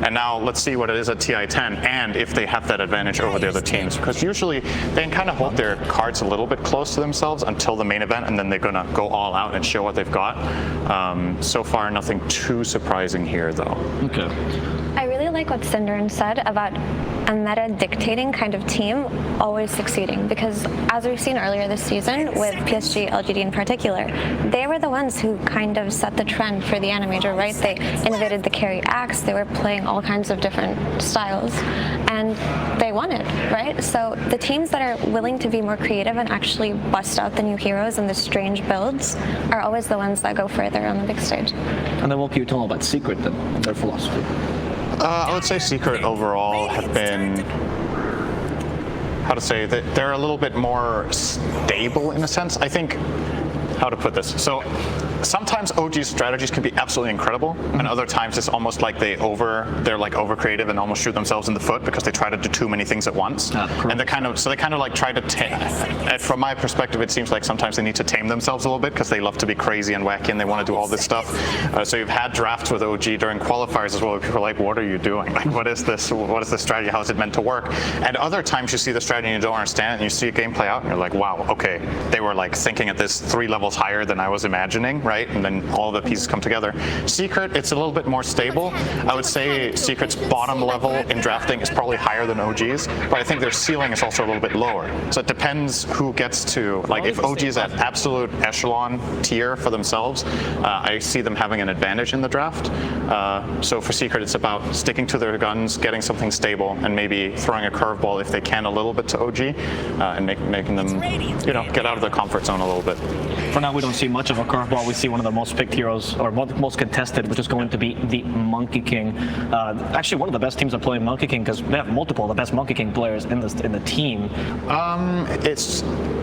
And now let's see what it is at TI-10 and if they have that advantage over the other teams. Because usually they can kind of hold their cards a little bit close to themselves until the main event, and then they're going to go all out and show what they've got. So far, nothing too surprising here, though. Okay. I really like what Cinderin said about a meta-dictating kind of team always succeeding, because as we've seen earlier this season with PSG, LGD in particular, they were the ones who kind of set the trend for the Animajor, right? They innovated the carry axe, they were playing all kinds of different styles, and they won it, right? So the teams that are willing to be more creative and actually bust out the new heroes and the strange builds are always the ones that go further on the big stage. And then what can you tell me about Secret then, and their philosophy? I would say Secret overall have been, how to say, that they're a little bit more stable in a sense. I think, how to put this? So sometimes OG's strategies can be absolutely incredible, and other times it's almost like they're like over creative and almost shoot themselves in the foot because they try to do too many things at once. And they kind of like try to tame. From my perspective, it seems like sometimes they need to tame themselves a little bit because they love to be crazy and wacky and they want to do all this stuff. So you've had drafts with OG during qualifiers as well, where people are like, what are you doing? Like, what is this? What is this strategy? How is it meant to work? And other times you see the strategy and you don't understand it, and you see a game play out and you're like, wow, okay, they were like thinking at this 3 levels higher than I was imagining, right? And then all the pieces come together. Secret, it's a little bit more stable. I would say Secret's bottom level in drafting is probably higher than OG's, but I think their ceiling is also a little bit lower. So it depends who gets to, like if OG is at absolute echelon tier for themselves, I see them having an advantage in the draft. So for Secret, it's about sticking to their guns, getting something stable, and maybe throwing a curveball if they can a little bit to OG, and making them, you know, get out of their comfort zone a little bit. For now, we don't see much of a curveball. We see one of the most picked heroes, or most contested, which is going to be the Monkey King. Actually, one of the best teams that play Monkey King, because we have multiple of the best Monkey King players in the team.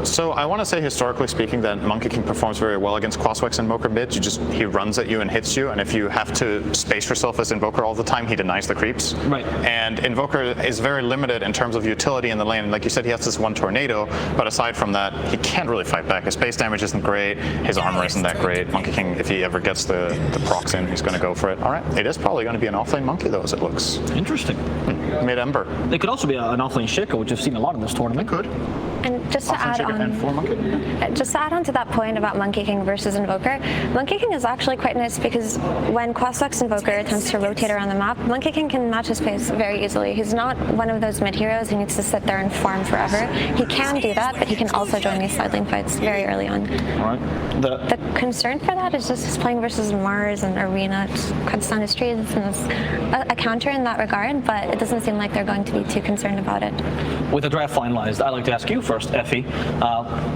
So I want to say, historically speaking, that Monkey King performs very well against Quaswex and Invoker mids. He runs at you and hits you, and if you have to space yourself as Invoker all the time, he denies the creeps. Right. And Invoker is very limited in terms of utility in the lane. Like you said, he has this one tornado, but aside from that, he can't really fight back. His base damage isn't great, his armor isn't that great. Monkey King, if he ever gets the procs in, he's going to go for it. All right, it is probably going to be an offlane Monkey though, as it looks. Interesting. Mid-Ember. It could also be an offlane Shiko, which we've seen a lot in this tournament. It could. And just to add on to that point about Monkey King versus Invoker, Monkey King is actually quite nice because when Quaswex Invoker attempts to rotate around the map, Monkey King can match his pace very easily. He's not one of those mid heroes who needs to sit there and farm forever. He can do that, but he can also join these side lane fights very early on. All right. The concern for that is just he's playing versus Mars and Arena, it cuts down his trees, and it's a counter in that regard, but it doesn't seem like they're going to be too concerned about it. With the draft finalized, I'd like to ask you first, Effie.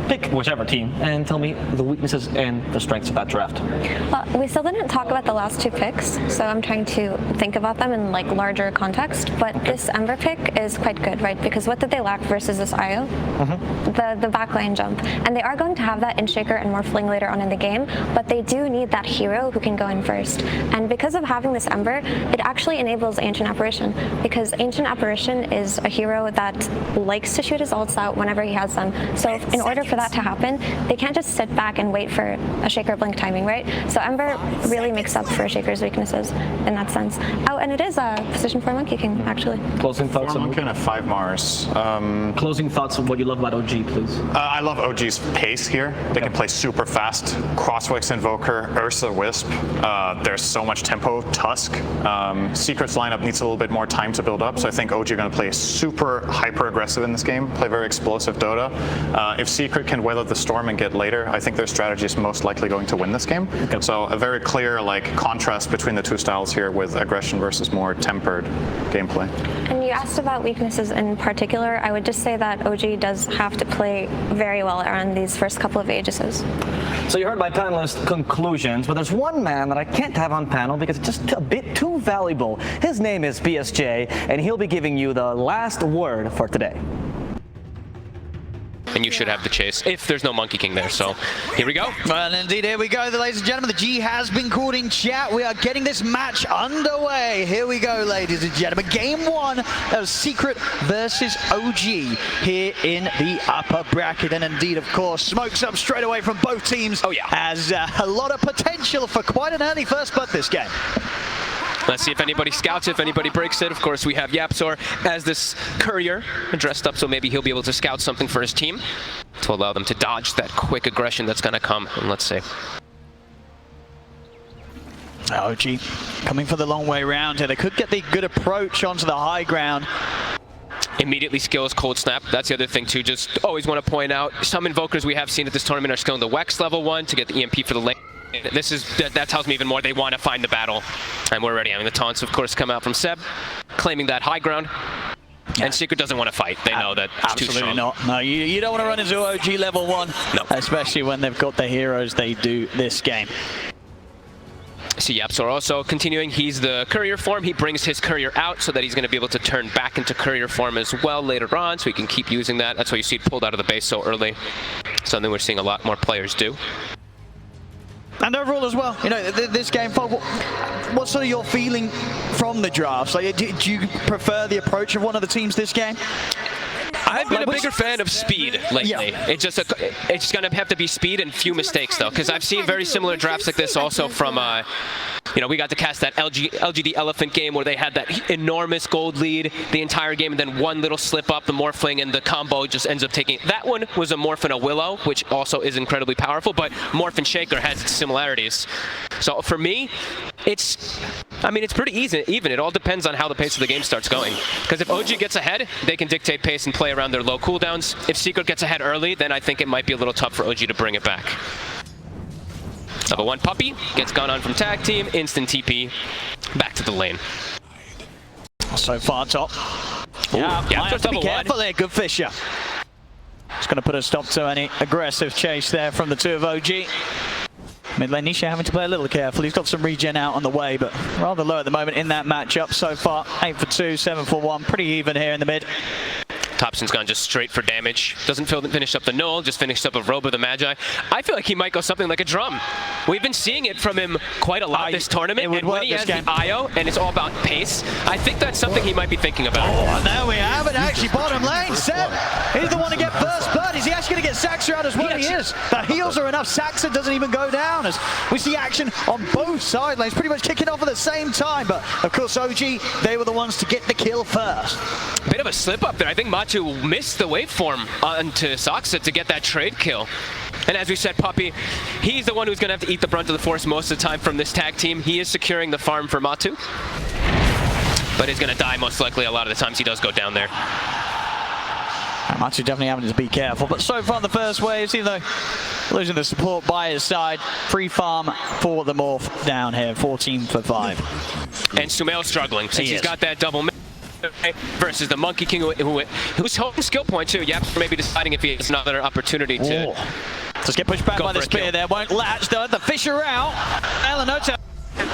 Pick whichever team and tell me the weaknesses and the strengths of that draft. Well, we still didn't talk about the last 2 picks, so I'm trying to think about them in like larger context, but this Ember pick is quite good, right? Because what did they lack versus this IO? The backline jump. And they are going to have that in Shaker and Morphling later on in the game, but they do need that hero who can go in first. And because of having this Ember, it actually enables Ancient Apparition, because Ancient Apparition is a hero that likes to shoot his ults out whenever he has them. So in order for that to happen, they can't just sit back and wait for a Shaker blink timing, right? So Ember really makes up for Shaker's weaknesses in that sense. Oh, and it is a position for Monkey King, actually. Closing thoughts on Monkey King at 5 Mars. Closing thoughts on what you love about OG, please. I love OG's pace here. They can play super fast. Crosswix Invoker, Ursa Wisp. There's so much tempo. Tusk. Secret's lineup needs a little bit more time to build up, so I think OG are going to play super hyper aggressive in this game, play very explosive Dota. If Secret can weather the storm and get later, I think their strategy is most likely going to win this game. Okay. So a very clear contrast between the 2 styles here, with aggression versus more tempered gameplay. And you asked about weaknesses in particular. I would just say that OG does have to play very well around these first couple of Aegises. So you heard my panelist conclusions, but there's one man that I can't have on panel because it's just a bit too valuable. His name is BSJ, and he'll be giving you the last word for today. And you should have the chase if there's no Monkey King there. So here we go. Well, indeed, here we go, ladies and gentlemen. The G has been called in chat. We are getting this match underway. Here we go, ladies and gentlemen. Game 1 of Secret versus OG here in the upper bracket. And indeed, of course, smokes up straight away from both teams. Oh, yeah. As a lot of potential for quite an early first blood this game. Let's see if anybody scouts it, if anybody breaks it. Of course, we have Yapzor as this courier dressed up, so maybe he'll be able to scout something for his team to allow them to dodge that quick aggression that's going to come. And let's see. OG coming for the long way round here. They could get the good approach onto the high ground. Immediately skills cold snap. That's the other thing too. Just always want to point out, some invokers we have seen at this tournament are skilling the Wex level 1 to get the EMP for the lane. That tells me even more they want to find the battle, and we're ready. I mean, the taunts of course come out from Seb, claiming that high ground. Yeah. And Secret doesn't want to fight. They know that it's too strong. Absolutely not. No, you don't want to run into OG level 1, no. Especially when they've got the heroes they do this game. See, Yapzor also continuing. He's the courier form. He brings his courier out so that he's going to be able to turn back into courier form as well later on, so he can keep using that. That's why you see it pulled out of the base so early. Something we're seeing a lot more players do. And overall as well, you know, this game, what's sort of your feeling from the drafts? Like, do you prefer the approach of one of the teams this game? I've been a bigger fan of speed lately. Yeah. It's just going to have to be speed and few mistakes, though, because I've seen very similar drafts like this also from, you know, we got to cast that LGD Elephant game where they had that enormous gold lead the entire game, and then one little slip up, the Morphling, and the combo just ends up taking. That one was a Morph and a Willow, which also is incredibly powerful, but Morph and Shaker has its similarities. So for me, I mean, it's pretty easy, even. It all depends on how the pace of the game starts going. Because if OG gets ahead, they can dictate pace and play around their low cooldowns. If Secret gets ahead early, then I think it might be a little tough for OG to bring it back. Level 1 Puppey gets gone on from tag team, instant TP, back to the lane. So far top. Ooh, yeah, yeah, might have to be careful there, good Fisher. Just going to put a stop to any aggressive chase there from the two of OG. Mid lane Nisha having to play a little careful. He's got some regen out on the way, but rather low at the moment in that matchup so far. 8 for 2, 7 for 1, pretty even here in the mid. Thompson's gone just straight for damage. Doesn't finish up the null, just finished up a Robe of the Magi. I feel like he might go something like a drum. We've been seeing it from him quite a lot this tournament, and when he has the IO, and it's all about pace, I think that's something he might be thinking about. Oh, and there we have it, actually, bottom lane. Seb, he's the one to get first blood. Is he actually going to get Saxa out as well? He is. The heals are enough. Saxa doesn't even go down, as we see action on both side lanes, pretty much kicking off at the same time. But, of course, OG, they were the ones to get the kill first. Bit of a slip up there. I think Matu missed the waveform onto Saxa to get that trade kill. And as we said, Puppey, he's the one who's going to have to eat the brunt of the force most of the time from this tag team. He is securing the farm for Matu, but he's going to die most likely a lot of the times he does go down there. Matu definitely having to be careful, but so far the first wave, even though losing the support by his side, free farm for the Morph down here, 14 for 5. And Sumail struggling since he's got that double versus the Monkey King who's holding skill point too. Yaps maybe deciding if he has another opportunity to just get pushed back by the spear there. Won't latch though. The Fisher out. Elanota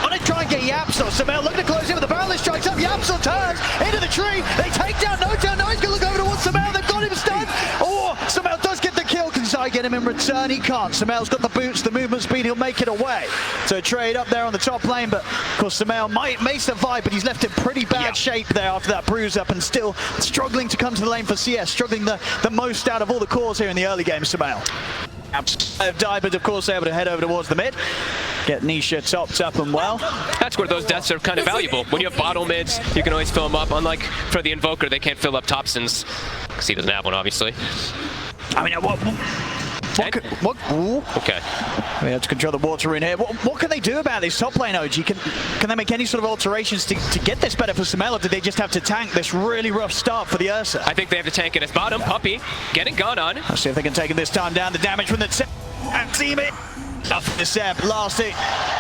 want to try and get Yapzor. Sumail looking to close in with the barrel strikes up. Yapzor turns into the tree. They take down Nota. Now he's going to look over towards Sumail. They've got him stunned. Oh, Sumail does get the kill. Can Zai get him in return? He can't. Sumail's got the boots, the movement speed. He'll make it away. So trade up there on the top lane, but of course Sumail may survive, but he's left in pretty bad shape there after that bruise up, and still struggling to come to the lane for CS. Struggling the most out of all the cores here in the early game, Sumail. Died, but of course able to head over towards the mid. Get Nisha topped up and well. That's where those deaths are kind of valuable. When you have bottle mids, you can always fill them up. Unlike for the Invoker, they can't fill up Thompson's, because he doesn't have one, obviously. I mean, what? Ooh. Okay. We have to control the water in here. What can they do about this top lane, OG? Can they make any sort of alterations to get this better for Sumail, or do they just have to tank this really rough start for the Ursa? I think they have to tank it as bottom. Puppey getting gone on. Let's see if they can take it this time down. The damage from the team it. The Seb, last hit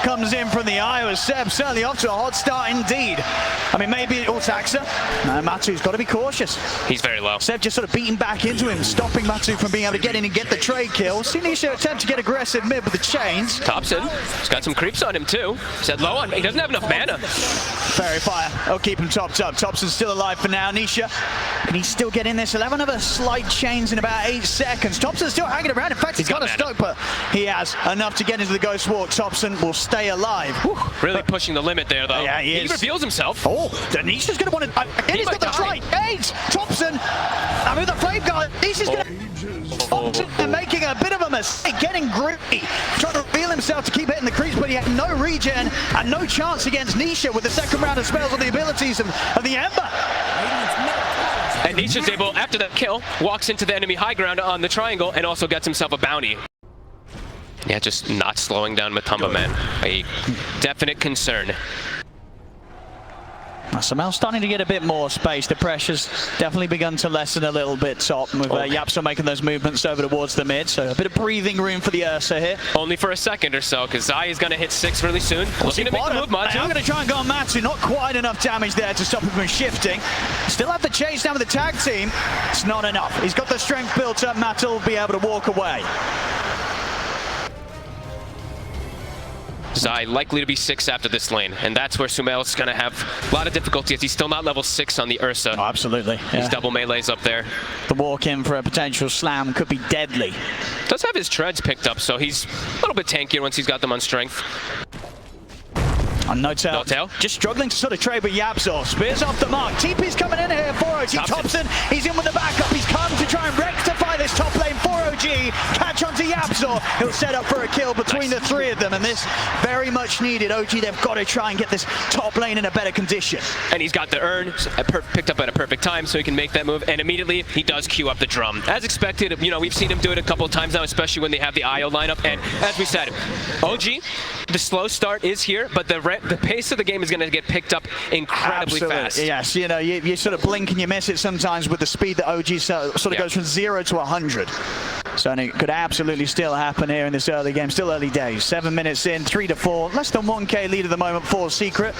comes in from the Iowa. Seb certainly off to a hot start indeed. I mean, maybe it will Taxa. No, Matu's got to be cautious. He's very low. Seb just sort of beating back into him, stopping Matu from being able to get in and get the trade kill. Sinisha attempt to get aggressive mid with the chains. Thompson, he's got some creeps on him too. Said low on, he doesn't have enough mana. Fairy Fire, I'll keep him topped up. Thompson's still alive for now. Nisha, can he still get in this? 11 of a slight chains in about 8 seconds. Thompson's still hanging around. In fact, he's got a stoke, but he has enough to get into the Ghost Walk. Thompson will stay alive. Whew, really pushing the limit there, though. Yeah, he reveals himself. Oh, Nisha's going to want to... Again, he's got the trade. Thompson, I mean, the Flame Guard. Nisha's going to... and making a bit of a mistake, getting gritty, trying to reveal himself to keep hitting the crease, but he had no regen and no chance against Nisha with the second round of spells on the abilities of the Ember. And Nisha's able, after that kill, walks into the enemy high ground on the triangle and also gets himself a bounty. Yeah, just not slowing down Matumba, man. A definite concern. Sumail's starting to get a bit more space. The pressure's definitely begun to lessen a little bit, top, with Yapzor making those movements over towards the mid. So a bit of breathing room for the Ursa here. Only for a second or so, because Zai is going to hit 6 really soon. Looking to make the move, Matu. I'm going to try and go on Matu. Not quite enough damage there to stop him from shifting. Still have the chase down with the tag team. It's not enough. He's got the strength built up. Matu will be able to walk away. Zai likely to be 6 after this lane, and that's where Sumail's going to have a lot of difficulty as he's still not level 6 on the Ursa. Oh, absolutely. Yeah. He's double melees up there. The walk in for a potential slam could be deadly. Does have his treads picked up, so he's a little bit tankier once he's got them on strength. And No-Tail just struggling to sort of trade with Yapzor. Spears off the mark. TP's coming in here for OG. Thompson, he's in with the backup. He's come to try and rectify this top lane for OG. Catch onto Yapzor. He'll set up for a kill between the three of them, and this very much needed. OG, they've got to try and get this top lane in a better condition. And he's got the urn picked up at a perfect time so he can make that move, and immediately he does queue up the drum. As expected, you know, we've seen him do it a couple of times now, especially when they have the IO lineup, and as we said, OG, the slow start is here, but the pace of the game is going to get picked up incredibly fast. Yes, you know, you sort of blink and you miss it sometimes with the speed that OG sort of goes from 0 to 100. So and it could absolutely still happen here in this early game. Still early days. 7 minutes in, 3 to 4. Less than 1k lead at the moment for Secret.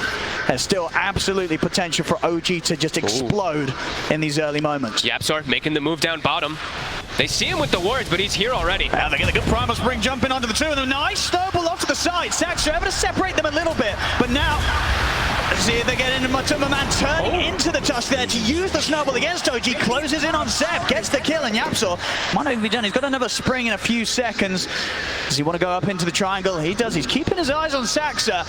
There's still absolutely potential for OG to just explode in these early moments. Yapzor making the move down bottom. They see him with the wards, but he's here already. Yeah, they get a good Primal Spring jumping onto the two of them. Nice snowball off to the side. Saxtra able to separate them a little bit, but now see if they get into Matumba Man turning into the touch there to use the snowball against OG. Closes in on Seb, gets the kill, and Yapzor might not even be done. He's got another spring in a few seconds. Does he want to go up into the triangle? He does. He's keeping his eyes on Saxa.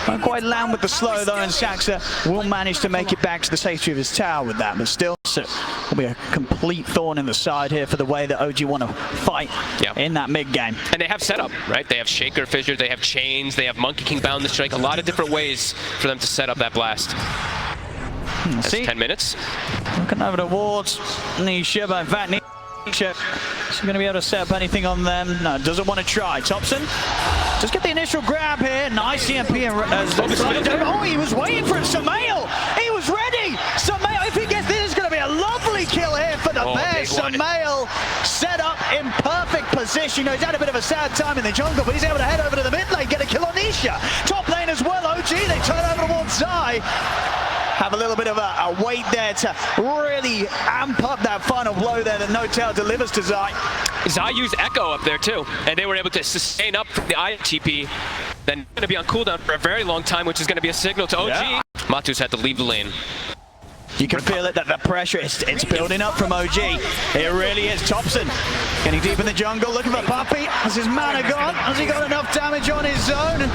Won't quite land with the slow though, and Saxa will manage to make it back to the safety of his tower with that, but still so will be a complete thorn in the side here for the way that OG want to fight in that mid game. And they have setup, right? They have Shaker Fissure, they have Chains, they have Monkey King bound the strike. A lot of different ways for them to set up that blast. That's 10 minutes. Looking over towards Nisha, but in fact, Nisha is going to be able to set up anything on them. No, doesn't want to try. Thompson, just get the initial grab here. Nice EMP. Oh, he was waiting for it. Sumail, he was ready. Sumail, if he gets this, it's going to be a lovely kill here for the Bears. Sumail set up in perfect position. You know, he's had a bit of a sad time in the jungle, but he's able to head over to the mid lane, get a kill on Nisha. Top lane as well, OG, they turn over towards Zai. Have a little bit of a wait there to really amp up that final blow there that No-Tail delivers to Zai. Zai used Echo up there too, and they were able to sustain up from the ITP. Then going to be on cooldown for a very long time, which is going to be a signal to OG. Yeah. Matu's had to leave the lane. You can feel it, that the pressure, it's building up from OG. It really is. Thompson getting deep in the jungle, looking for Puppey. Has his mana gone? Has he got enough damage on his own? And,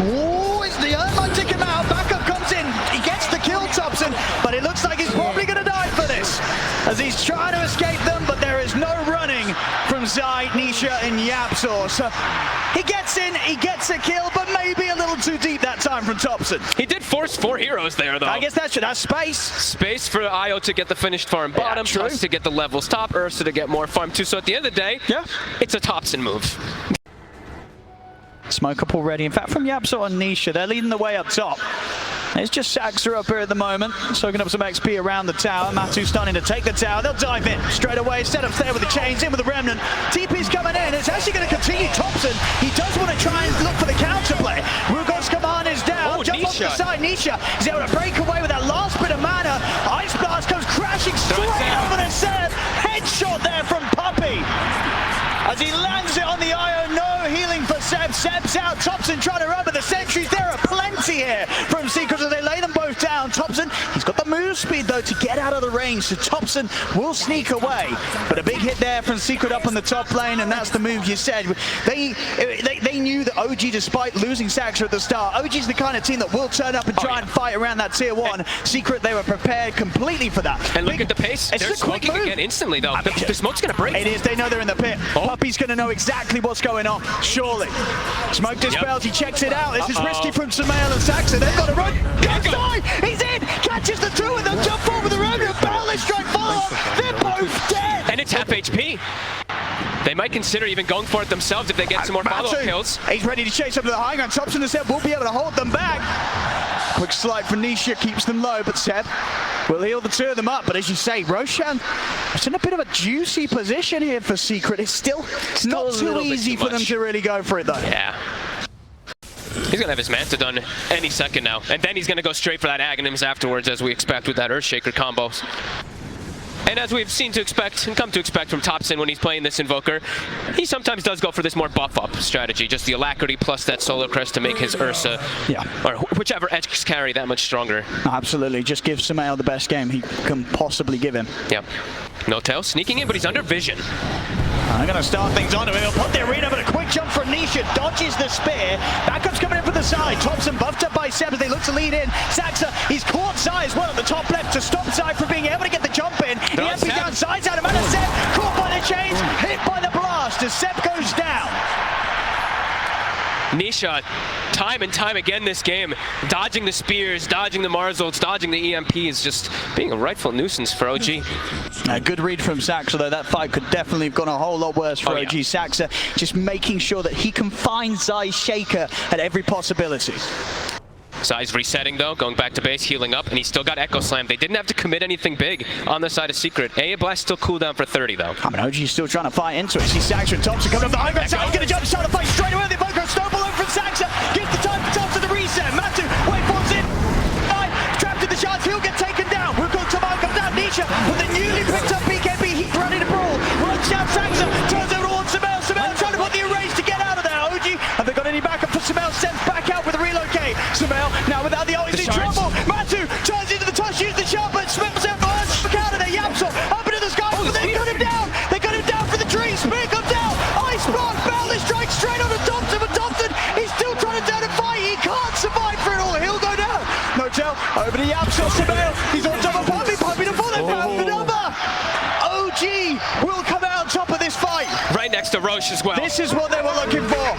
ooh, it's the Urn might take him out. Backup comes in. He gets the kill, Thompson, but it looks like he's probably going to die for this, as he's trying to escape them, but there is no running from Zai, Nisha, and Yapzor. So he gets in, he gets a kill, but maybe a little too deep that time from Thompson. He did force 4 heroes there, though. I guess that's space. Space for IO to get the finished farm bottom, plus to get the levels top, Ursa to get more farm too. So at the end of the day, it's a Thompson move. Smoke up already. In fact, from Yapzor and Nisha, they're leading the way up top. It's just Saxa up here at the moment, soaking up some XP around the tower. Matu starting to take the tower. They'll dive in straight away. Set up there with the chains, in with the remnant. TP's coming in. It's actually going to continue. Thompson, he does want to try and look for the counterplay. Rugo's command is down. Jump off the side. Nisha is able to break away with that last bit of mana. Ice Blast comes crashing straight over the Seb. Headshot there from Puppey. As he lands it on the IO, no healing for Seb. Seb's out. Thompson trying to run, but the sentries, there are plenty here from Secret as they lay them both down. Thompson, he's got the move speed though to get out of the range, so Thompson will sneak away. But a big hit there from Secret up on the top lane, and that's the move you said. They knew that OG, despite losing Saxa at the start, OG's the kind of team that will turn up and try and fight around that tier 1. Secret, they were prepared completely for that. And look at the pace. They're smoking again instantly, though. The smoke's going to break. It is. They know they're in the pit. Puppy's going to know exactly what's going on, surely. Smoke dispels. He checks it out. This is risky from Sumail and Saxa. They've got to run. He's in. Catches the two, and they'll jump over the road. A balance strike follow-up. They're both dead. And it's half HP. They might consider even going for it themselves if they get some more follow-up kills. He's ready to chase up to the high ground. Thompson and Seb will be able to hold them back. Quick slide from Nisha keeps them low, but Seb will heal the two of them up. But as you say, Roshan is in a bit of a juicy position here for Secret. It's still not too easy for them to really go for it, though. Yeah. He's going to have his Manta done any second now. And then he's going to go straight for that Aghanims afterwards, as we expect with that Earthshaker combos. And as we've seen to expect and come to expect from Thompson when he's playing this Invoker, he sometimes does go for this more buff-up strategy, just the Alacrity plus that Solar Crest to make his Ursa, or whichever X carry, that much stronger. Absolutely, just give Sumail the best game he can possibly give him. Yep. No tail sneaking in, but he's under vision. I'm going to start things onto him. He'll put the arena, but a quick jump from Nisha. Dodges the spear. Backup's coming in from the side. Thompson buffed up by Seb as they look to lead in. Saxa, he's caught Sai as well at the top left to stop Sai from being able to get the jump in. He has to be down Sai's out of mana. Seb caught by the chains, hit by the blast as Seb goes down. Nisha, time and time again this game, dodging the spears, dodging the Marzolds, dodging the EMPs, just being a rightful nuisance for OG. A good read from Saxa, though. That fight could definitely have gone a whole lot worse for OG. Saxa just making sure that he can find Zai's Shaker at every possibility. Zai's resetting though, going back to base, healing up, and he's still got Echo Slam. They didn't have to commit anything big on the side of Secret. AA Blast still cooldown for 30 though. I mean, OG's still trying to fight into it. See Saxa and Thompson coming up the high ground. Zai's going to jump, start the fight straight away. The Evoker snowball over from Saxa. Gives the time for Thompson to reset. Matu, wait for it. Trapped in the shots, he'll get taken down. We've got Tamar comes down. Nisha with the newly picked up BKB. He's running to brawl. Runs down Saxa, turns over towards Sumail. Sumail trying to put the erase to get out of there. OG, have they got any backup for Sumail? Sends back out with a relocate. Sumail now without the ult, he's in trouble. Matu turns into the touch, uses the shot, but Sumail's out of there. Yapsel up into the sky, but they got him down. They got him down for the tree. Spear comes down. Ice block, balance strike straight onto Thompson, but Thompson, he's still trying to down and fight. He can't survive for it all. He'll go down. No tell. Over to Yapsel. Sumail, he's on top of Puppy. Puppy to full. They found another. OG will come out on top of this fight. Right next to Roche as well. This is what they were looking for.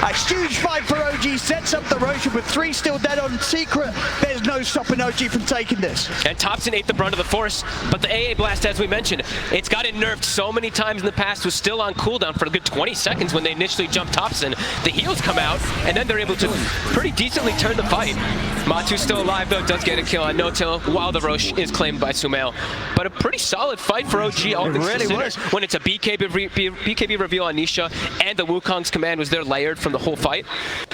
A huge fight for OG, sets up the Roche with 3 still dead on Secret. There's no stopping OG from taking this. And Thompson ate the brunt of the force, but the AA Blast, as we mentioned, it's gotten nerfed so many times in the past, was still on cooldown for a good 20 seconds when they initially jumped Thompson. The heals come out, and then they're able to pretty decently turn the fight. Matu's still alive though, does get a kill on no-till while the Roche is claimed by Sumail. But a pretty solid fight for OG, all things considered. When it's a BKB reveal on Nisha, and the Wukong's command was there layered from the whole fight.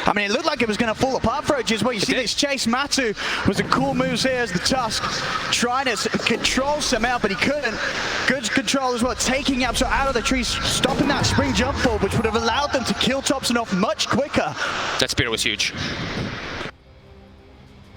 I mean, it looked like it was going to fall apart for OG as well. You see this chase. Matu was a cool moves here as the Tusk trying to control Sumail, but he couldn't. Good control as well, taking Yapso out of the trees, stopping that spring jump forward, which would have allowed them to kill Thompson off much quicker. That spear was huge.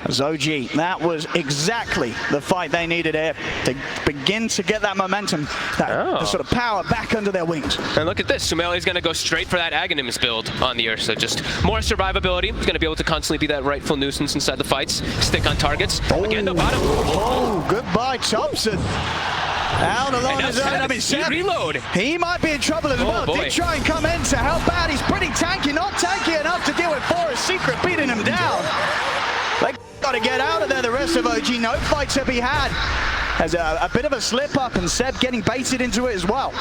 As OG, that was exactly the fight they needed here to begin to get that momentum, that sort of power back under their wings. And look at this, Sumail is going to go straight for that Aghanims build on the Ursa. Just more survivability. He's going to be able to constantly be that rightful nuisance inside the fights, stick on targets. Again, the bottom. Oh, goodbye, Thompson. Out alone his own. I mean, Seb, reload. He might be in trouble as well. Boy. Did try and come in to help out. He's pretty tanky, not tanky enough to deal with Forest Secret beating him down. They got to get out of there, the rest of OG. No fights to be had. There's a bit of a slip up, and Seb getting baited into it as well.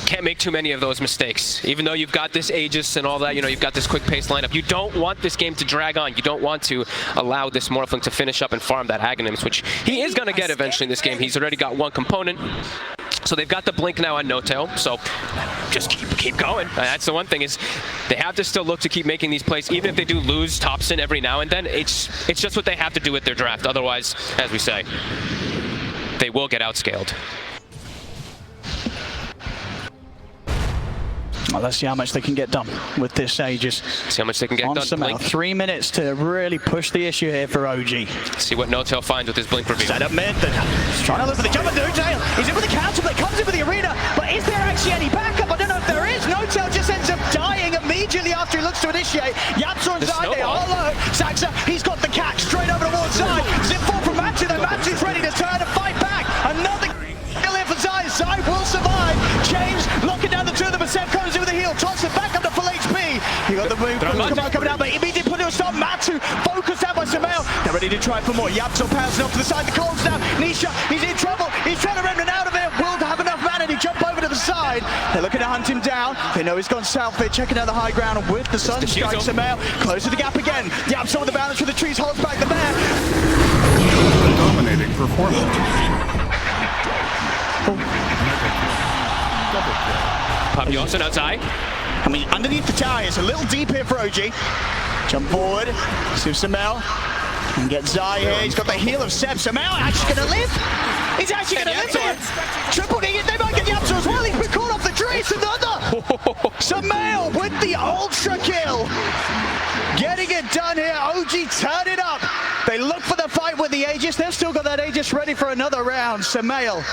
Can't make too many of those mistakes. Even though you've got this Aegis and all that, you know, you've got this quick pace lineup, you don't want this game to drag on. You don't want to allow this Morphling to finish up and farm that Aghanims, which he is going to get eventually in this game. He's already got one component. So they've got the blink now on no-tail, so just keep going. That's the one thing, is they have to still look to keep making these plays, even if they do lose Thompson every now and then. It's just what they have to do with their draft. Otherwise, as we say, they will get outscaled. Well, let's see how much they can get done with this Aegis. See how much they can get done. Blink. 3 minutes to really push the issue here for OG. See what No-Tail finds with his blink reveal. Set up mid. He's trying to look for the jump. No-Tail. He's in with the counter play. Comes in with the arena. But is there actually any backup? I don't know if there is. No-Tail just ends up dying immediately after he looks to initiate. Yapzor and Zai, they are low. Saxa, he's got the catch straight over towards Zai. Zip fall from Matu, though. Matu's ready to turn and fight back. Another kill here for Zai. Zai will survive. James locking down the two of them, but Seb comes in with a heal. Toss it back up to full HP. He got the move. Coming out, but immediately put it on stop. Matu focused out by Samael. They're ready to try for more. Yapzor passing off to the side. The Colts now. Nisha, he's in trouble. He's trying to remnant out of it. Will have enough mana to jump over to the side. They're looking to hunt him down. They know he's gone south. They're checking out the high ground with the sun strike. Samael closes the gap again. Yapzor with the balance with the trees, holds back the bear. Dominating performance. Puppy also outside. I mean, underneath the tower, it's a little deep here for OG. Jump forward, see Samael. And get Zai here. He's got the heal of Seb. Samael actually going to live. He's actually going to live here. Triple D. They might get the Yapzor as well. He's been caught off the tree. It's another. Samael with the ultra kill. Getting it done here. OG turn it up. They look for the fight with the Aegis. They've still got that Aegis ready for another round. Samael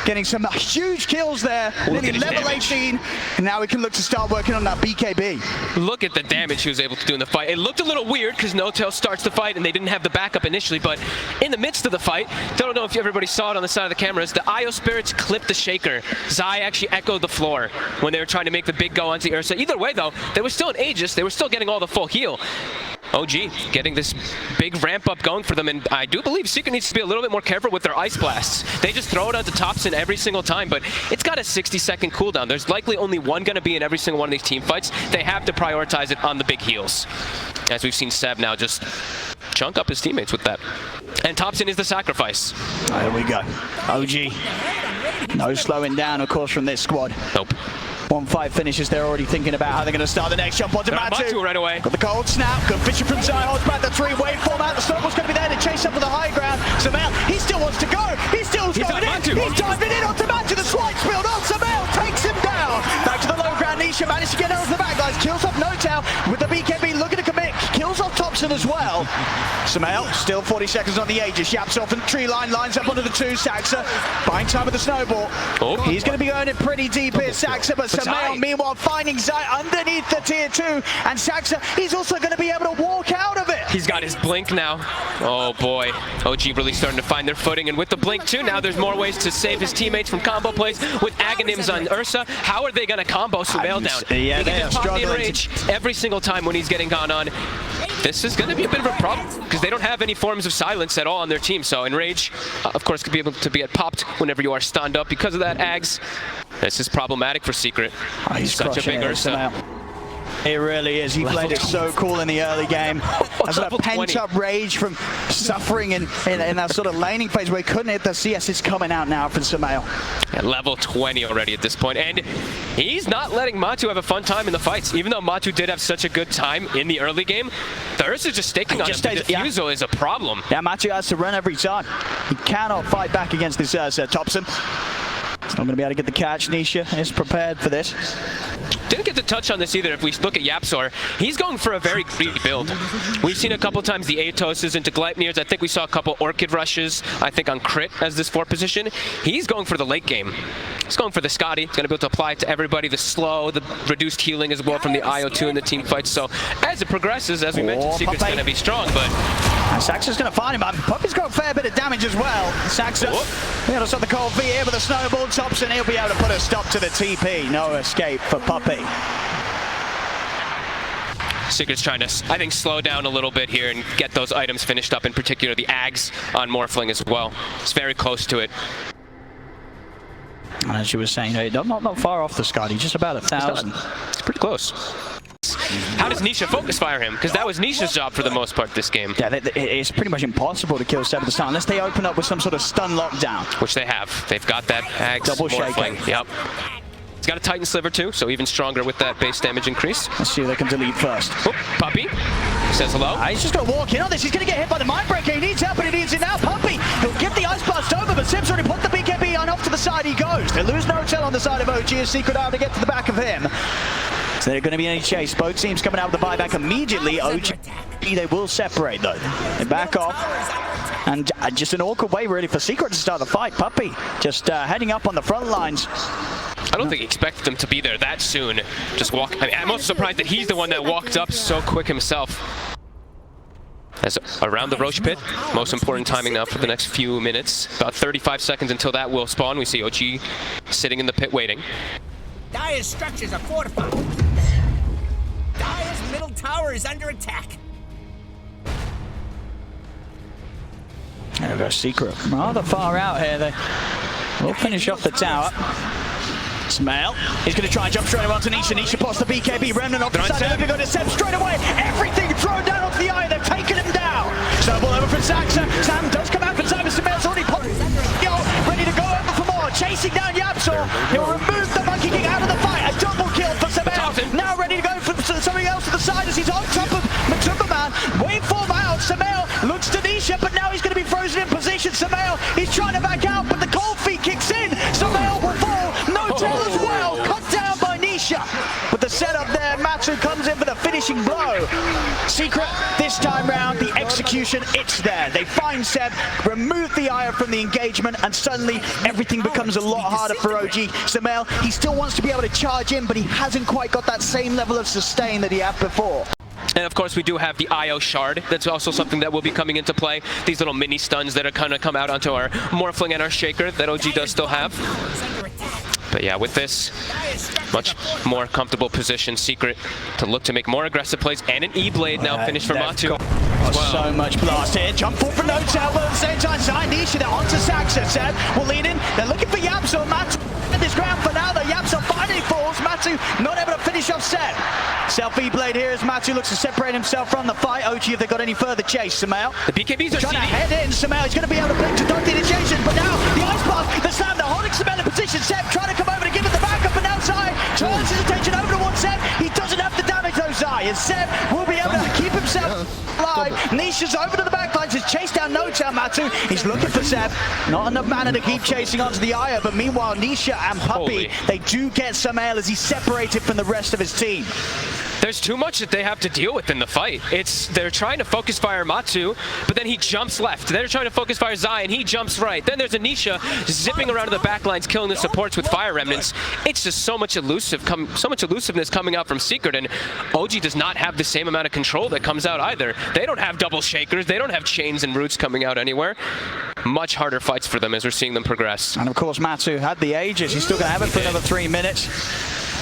getting some huge kills there. Nearly level 18. And now we can look to start working on that BKB. Look at the damage he was able to do in the fight. It looked a little weird because No-Tail starts the fight and they didn't have the backup initially, but in the midst of the fight, don't know if everybody saw it on the side of the cameras, the Io Spirits clipped the Shaker. Zai actually echoed the floor when they were trying to make the big go onto Ursa. Either way though, they were still in Aegis, they were still getting all the full heal. OG getting this big ramp up going for them, and I do believe Secret needs to be a little bit more careful with their Ice Blasts. They just throw it onto Thompson every single time, but it's got a 60-second cooldown. There's likely only one going to be in every single one of these team fights. They have to prioritize it on the big heals. As we've seen Seb now just chunk up his teammates with that. And Thompson is the sacrifice. There we go. OG. No slowing down, of course, from this squad. Nope. 1-5 finishes, they're already thinking about how they're going to start the next jump onto Matu. Right away. Got the cold snap, good vision from Zai, holds back the 3-wave format. The snowball's going to be there to chase up with the high ground. Samael, he still wants to go. He's still going in. He's diving in onto Matu. The swipe spilled on. Samael takes him down. Back to the low ground. Nisha managed to get out of the back, guys. Kills off No-Tail with the BKB looking to commit. Kills off Thompson as well. Samael, still 40 seconds on the Aegis. Yaps off in the tree line, lines up onto the two. Saxa buying time with the snowball. Oh. He's going to be going it pretty deep here, Saxa, but Samael, meanwhile, finding Zai underneath the tier 2. And Saxa, he's also going to be able to walk out of it. He's got his blink now. Oh boy. OG really starting to find their footing. And with the blink too, now there's more ways to save his teammates from combo plays. With Aghanims on Ursa, how are they going to combo Samael down? Yeah, he can just pop the enrage every single time when he's getting gone on. This is going to be a bit of a problem because they don't have any forms of silence at all on their team. So Enrage, of course, could be able to get popped whenever you are stunned up. Because of that, Ags, this is problematic for Secret. Oh, he's such a big Ursa. It really is. He played it so cool in the early game. That's a pent-up rage from suffering in that sort of laning phase where he couldn't hit the CS. It's coming out now from Samael. At level 20 already at this point. And he's not letting Matu have a fun time in the fights. Even though Matu did have such a good time in the early game, the Ursa is just staking on him. The defusal is a problem. Yeah, Matu has to run every time. He cannot fight back against this Ursa. Thompson. He's not going to be able to get the catch. Nisha is prepared for this. Didn't get to touch on this either. If we look at Yapzor, he's going for a very greedy build. We've seen a couple times the Aetoses into Gleipnirs. I think we saw a couple Orchid rushes, I think on crit as this 4 position. He's going for the late game. He's going for the Scotty. He's going to be able to apply it to everybody. The slow, the reduced healing as well from the IO2 in the team fights. So as it progresses, as we mentioned, Secret's going to be strong, but... Saxa's going to find him. Puppy's got a fair bit of damage as well. Saxa, able to stop the cold V here with a snowball. Thompson, he'll be able to put a stop to the TP. No escape for Puppy. Secret's trying to, I think, slow down a little bit here and get those items finished up, in particular the Ags on Morphling as well. It's very close to it. And as you were saying, not far off the Scotty, just about 1,000. It's pretty close. How does Nisha focus fire him? Because that was Nisha's job for the most part this game. Yeah, it's pretty much impossible to kill Seb at the start unless they open up with some sort of stun lockdown. Which they have. They've got that Ags double shaking. Yep. He's got a Titan Sliver too, so even stronger with that base damage increase. Let's see if they can delete first. Oh, Puppy. says hello. He's just going to walk in on this. He's going to get hit by the Mind Breaker. He needs help, and he needs it now. Puppy, he'll get the Ice Blast over, but Sim's already put the BKB on. Off to the side he goes. They lose no tail on the side of OG as Secret out to get to the back of him. So they're going to be any chase. Both teams coming out with the buyback immediately. OG, they will separate though. They back off. And just an awkward way really for Secret to start the fight. Puppy just heading up on the front lines. I don't think he expected them to be there that soon. Just walk. I mean, I'm also surprised that he's the one that walked up so quick himself. As around the Roche pit, most important timing now for the next few minutes. About 35 seconds until that will spawn. We see OG sitting in the pit waiting. Dire's structures are fortified. Dire's middle tower is under attack. There goes Secret. Rather far out here. They will finish off the tower. Smail. He's going to try and jump straight away onto Nisha. Nisha pops the BKB. Remnant off the side. They're going to go to Seb straight away. Everything thrown down onto the eye. They've taken him down. Snowball over from Saxa. Sam does come out for time. Smail's already popped. Ready to go over for more. Chasing down Yapsor. He'll remove the Monkey King out of the fight. A double kill for Smail. Now ready to go for something else to the side as he's on top of Matumbaman. Waveform out. Smail looks to Nisha, but now he's going to be frozen in position. Smail, he's trying to back out, but the cold feet kicks in. Smail will fall. No tail as well. Cut down by Nisha. But the setup there, Matsu comes in for the finishing blow. Secret, this time round, the execution, it's there. They find Seb, remove the Aya from the engagement, and suddenly everything becomes a lot harder for OG. Smail, he still wants to be able to charge in, but he hasn't quite got that same level of sustain that he had before. And of course we do have the IO shard. That's also something that will be coming into play. These little mini stuns that are kind of come out onto our Morphling and our Shaker that OG does still have. But yeah, with this much more comfortable position, Secret to look to make more aggressive plays, and an E-Blade now finished for Matu. So much blast here. Jump forward from no tail, but at the same time, Nisha, they're onto Saxa. Seb will lead in. They're looking for Yapso. Matu at this ground for now. The Yapso finally falls. Matu not able to finish off Seb. Self E-Blade here as Matu looks to separate himself from the fight. OG, if they got any further chase, Smail. The BKBs are trying to head in. Smail is going to be able to blink to dodge the initiation, but now the Ice Blast, the slam, they're holding Smail in position. Seb trying to come over to give it the backup, and now Zai turns his attention over towards Seb. He doesn't have to damage those Zai, and Seb will be able to keep himself alive. Nisha's over to the backlines, has chased down No Tail Matu. He's looking for Seb. Not enough mana to keep chasing onto the Aya, but meanwhile, Nisha and Puppy, they do get Smail as he's separated from the rest of his team. There's too much that they have to deal with in the fight. They're trying to focus fire Matsu, but then he jumps left. They're trying to focus fire Zai, and he jumps right. Then there's Anisha zipping around to the backlines, killing the supports with fire remnants. It's just so much elusiveness coming out from Secret, and OG does not have the same amount of control that comes out either. They don't have double shakers. They don't have chains and roots coming out anywhere. Much harder fights for them as we're seeing them progress. And of course, Matsu had the Aegis. He's still going to have it for another 3 minutes.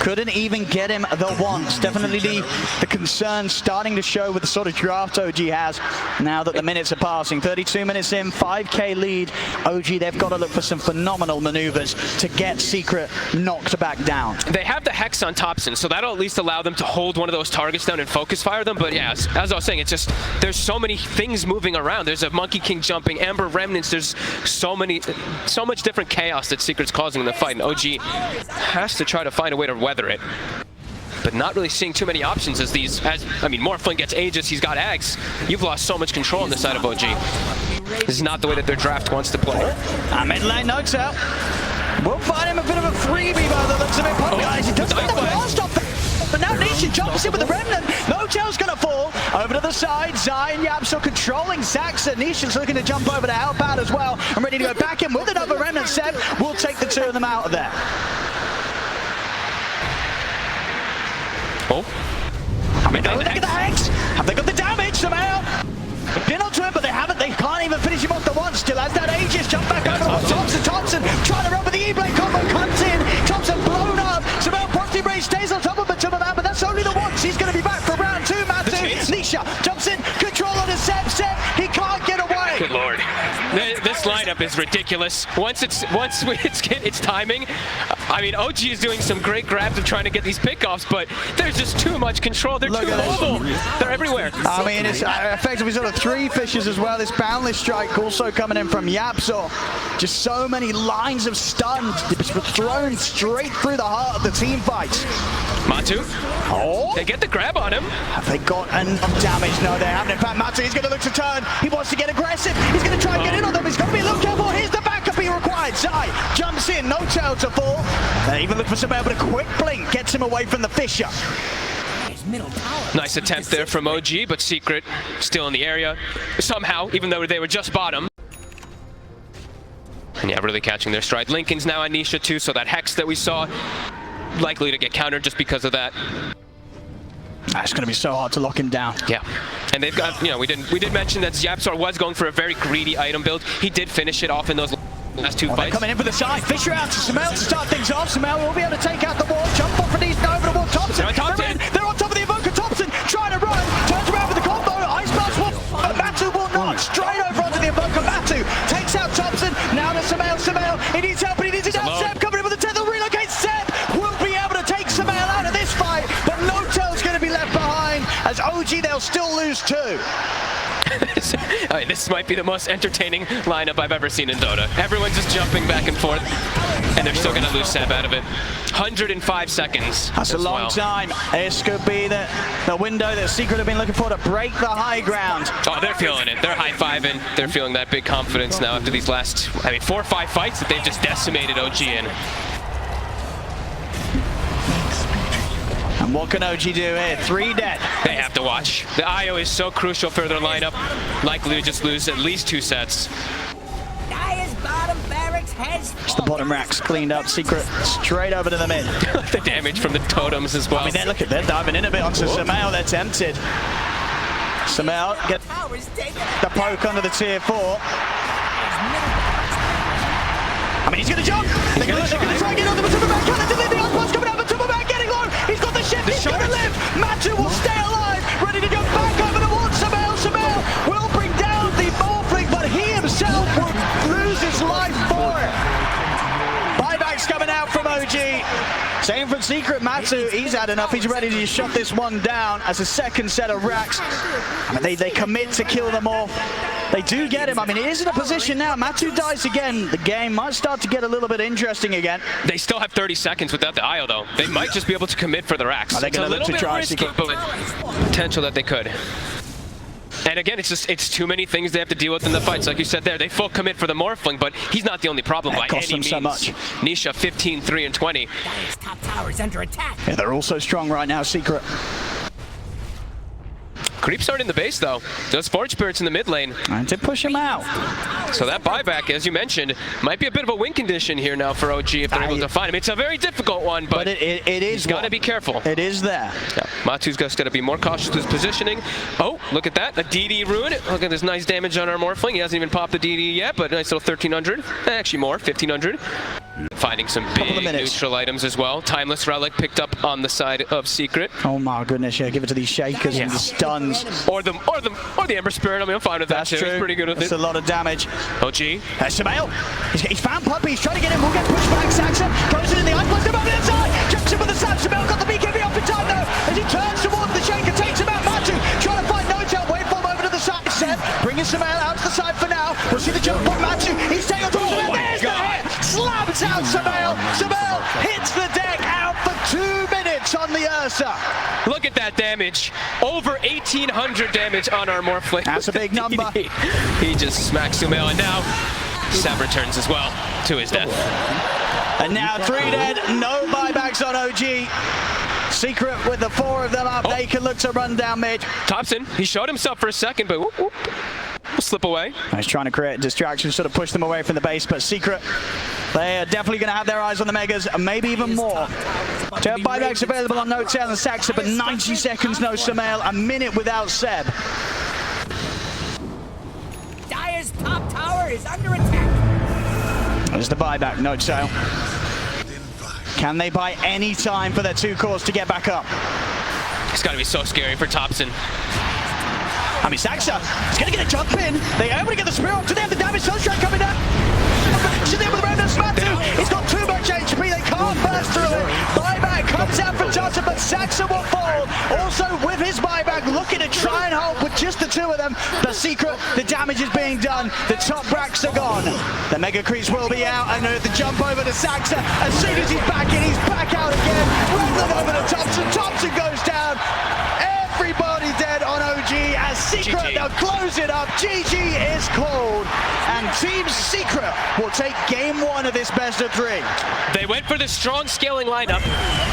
Couldn't even get him the once. Definitely the concern starting to show with the sort of draft OG has now that the minutes are passing. 32 minutes in, 5k lead. OG, they've got to look for some phenomenal maneuvers to get Secret knocked back down. They have the Hex on Thompson, so that'll at least allow them to hold one of those targets down and focus fire them. But yeah, as I was saying, it's just, there's so many things moving around. There's a Monkey King jumping, Amber Remnants. There's so much different chaos that Secret's causing in the fight, and OG has to try to find a way to weather it. But not really seeing too many options as Morphling gets Aegis, he's got Ags. You've lost so much control on the side of OG. This is not the way that their draft wants to play. Mid lane notes out. We'll find him a bit of a freebie by the looks of it. Guys, he doesn't get the blast off there. But now Nisha jumps in with the Remnant. No Tail's gonna fall. Over to the side, Zai and Yapso controlling Saxa. Nisha's looking to jump over to help out as well. I'm ready to go back in with another Remnant. Seb will take the two of them out of there. Oh. Look at the Hex. Have they got the damage somehow? Pin onto him, but they haven't. They can't even finish him off the one. Still has that Aegis. Jump back over to Thompson trying to run with the E-Blade combo. Comes in. Thompson blown up. Somehow Positive Ray stays on top of Matumbaman, but that's only the once. He's going to be back for round 2, Matu. Nisha jumps in. Control on his Seb. He can't get away. Good lord. This This lineup is ridiculous. Once it's timing, I mean, OG is doing some great grabs of trying to get these pickoffs, but there's just too much control. They're too mobile. They're everywhere. I mean, it's effectively sort of three fishes as well. This boundless strike also coming in from Yapzor. Just so many lines of stuns thrown straight through the heart of the team fights. Matu, they get the grab on him. Have they got enough damage? No, they haven't. In fact, Matu, he's going to look to turn. He wants to get aggressive. He's going to try and get in on them. He's got to be a little careful. Here's the backup he required. Zai jumps in, no tail to fall. They even look for Samuel, but a quick blink gets him away from the Fisher. Nice attempt there from OG, but Secret still in the area somehow, even though they were just bottom. And yeah, really catching their stride. Lincoln's now on Nisha too, so that Hex that we saw, likely to get countered just because of that. It's going to be so hard to lock him down. Yeah, and they've got, you know, we did mention that Yapzor was going for a very greedy item build. He did finish it off in those last two fights. Coming in for the side. Fisher out to Samel to start things off. Samel will be able to take out the wall. Jump off and he's over the wall. Thompson. They're on top of the Evoker. Thompson trying to run. Turns around with the combo. Ice Blast will. Matu will not. Straight over onto the Evoker. Matu takes out Thompson. Now to Samel. Samel. He needs help, but he needs it down. Seb coming in with the tether. Relocates. Seb will be able to take Samel out of this fight, but Notel's going to be left behind. As OG, they'll still lose two. I mean, this might be the most entertaining lineup I've ever seen in Dota. Everyone's just jumping back and forth, and they're still going to lose Seb out of it. 105 seconds. That's a long time. This could be the window that Secret have been looking for to break the high ground. Oh, they're feeling it. They're high-fiving. They're feeling that big confidence now after these last, 4 or 5 fights that they've just decimated OG in. And what can OG do here? 3 dead. They have to watch. The IO is so crucial for their lineup. Likely to just lose at least 2 sets. Dire's bottom barracks has It's the bottom racks cleaned up. Secret straight over to the mid. The damage from the totems as well. I mean, they're diving in a bit onto Samel. They're tempted. Samel get the poke under the tier 4. I mean, he's going to jump. They're going to try and get on the Upperbracket. Cannon to live. The Ice coming out, but Upperbracket getting low. He's got the shift. He's going to live. Matu will stay alive. Ready to go back over towards Samel. Samel will bring down the Morphling, but he himself will lose his life for it. Buybacks coming out from OG. Same from Secret. Matu, he's had enough. He's ready to shut this one down as a second set of racks. I mean, they commit to kill them all. They do get him. I mean, he is in a position now. Matu dies again. The game might start to get a little bit interesting again. They still have 30 seconds without the IO, though. They might just be able to commit for the racks. Are they going to look to try risky, but potential that they could. And again, it's too many things they have to deal with in the fights. Like you said there, they full commit for the Morphling, but he's not the only problem by any means. So much. Nisha 15, 3, and 20. Dire's top tower is under attack. Yeah, they're all so strong right now, Secret. Creep starting the base, though. Those Forge Spirits in the mid lane. And to push him out. So that buyback, as you mentioned, might be a bit of a win condition here now for OG if they're able to find him. It's a very difficult one, but it is. He's got to be careful. It is there. Yeah, Matu's just got to be more cautious with his positioning. Oh, look at that. A DD Ruin. Look at this nice damage on our Morphling. He hasn't even popped the DD yet, but a nice little 1,300. Actually more, 1,500. Finding some big neutral items as well. Timeless Relic picked up on the side of Secret. Oh my goodness, yeah, give it to these Shakers and the stuns. Or the Ember Spirit. I mean, I'm fine with that. That's too. true. He's pretty good with That's it. a lot of damage. OG. Samel. He's found Puppy. He's trying to get him. We'll get pushed back. Saxon goes in the Ice Blast above the inside. Jumps in with the stab. Samel got the BKB up in time though. As he turns towards the Shaker, takes him out. Matu trying to find Notel. Waveform over to the side. Seb bringing Samel out to the side for now. We'll see the jump from Matu. He's taking on Samel. There's the hit. Slams out Samel. Samel hits the deck out for 2 minutes on the Ursa. Look at that damage. Over 1,800 damage on our Morphling. That's a big number. He just smacks Sumail, and now Seb returns as well to his death. And now 3 dead, no buybacks on OG. Secret with the 4 of them up, they can look to run down mid. Thompson, he showed himself for a second, but whoop, whoop. We'll slip away. He's trying to create a distraction, sort of push them away from the base, but Secret, they are definitely going to have their eyes on the Megas, and maybe even more. 2 buybacks available on Notel and Saxa, but 90 seconds no Sumail, a minute without Seb. Dire's top tower is under attack. There's the buyback, Notel. Can they buy any time for their 2 cores to get back up? It's got to be so scary for Thompson. I mean, Saxa is going to get a jump in. They're able to get the spear off. Do they have the damage? Sunshine coming down. She's there with the random Smatu. He's got too much HP. They can't burst through it. Buyback comes out for Johnson, but Saxa will fall. Also with his buyback, looking to try and help with just the two of them. The secret, the damage is being done. The top racks are gone. The Mega Crease will be out, and the jump over to Saxa. As soon as he's back in, he's back out again. Random over to Thompson. Thompson goes down. Everybody dead on OG as Secret, GG. they'll close it up. GG is called, and Team Secret will take game one of this best of three. They went for the strong scaling lineup,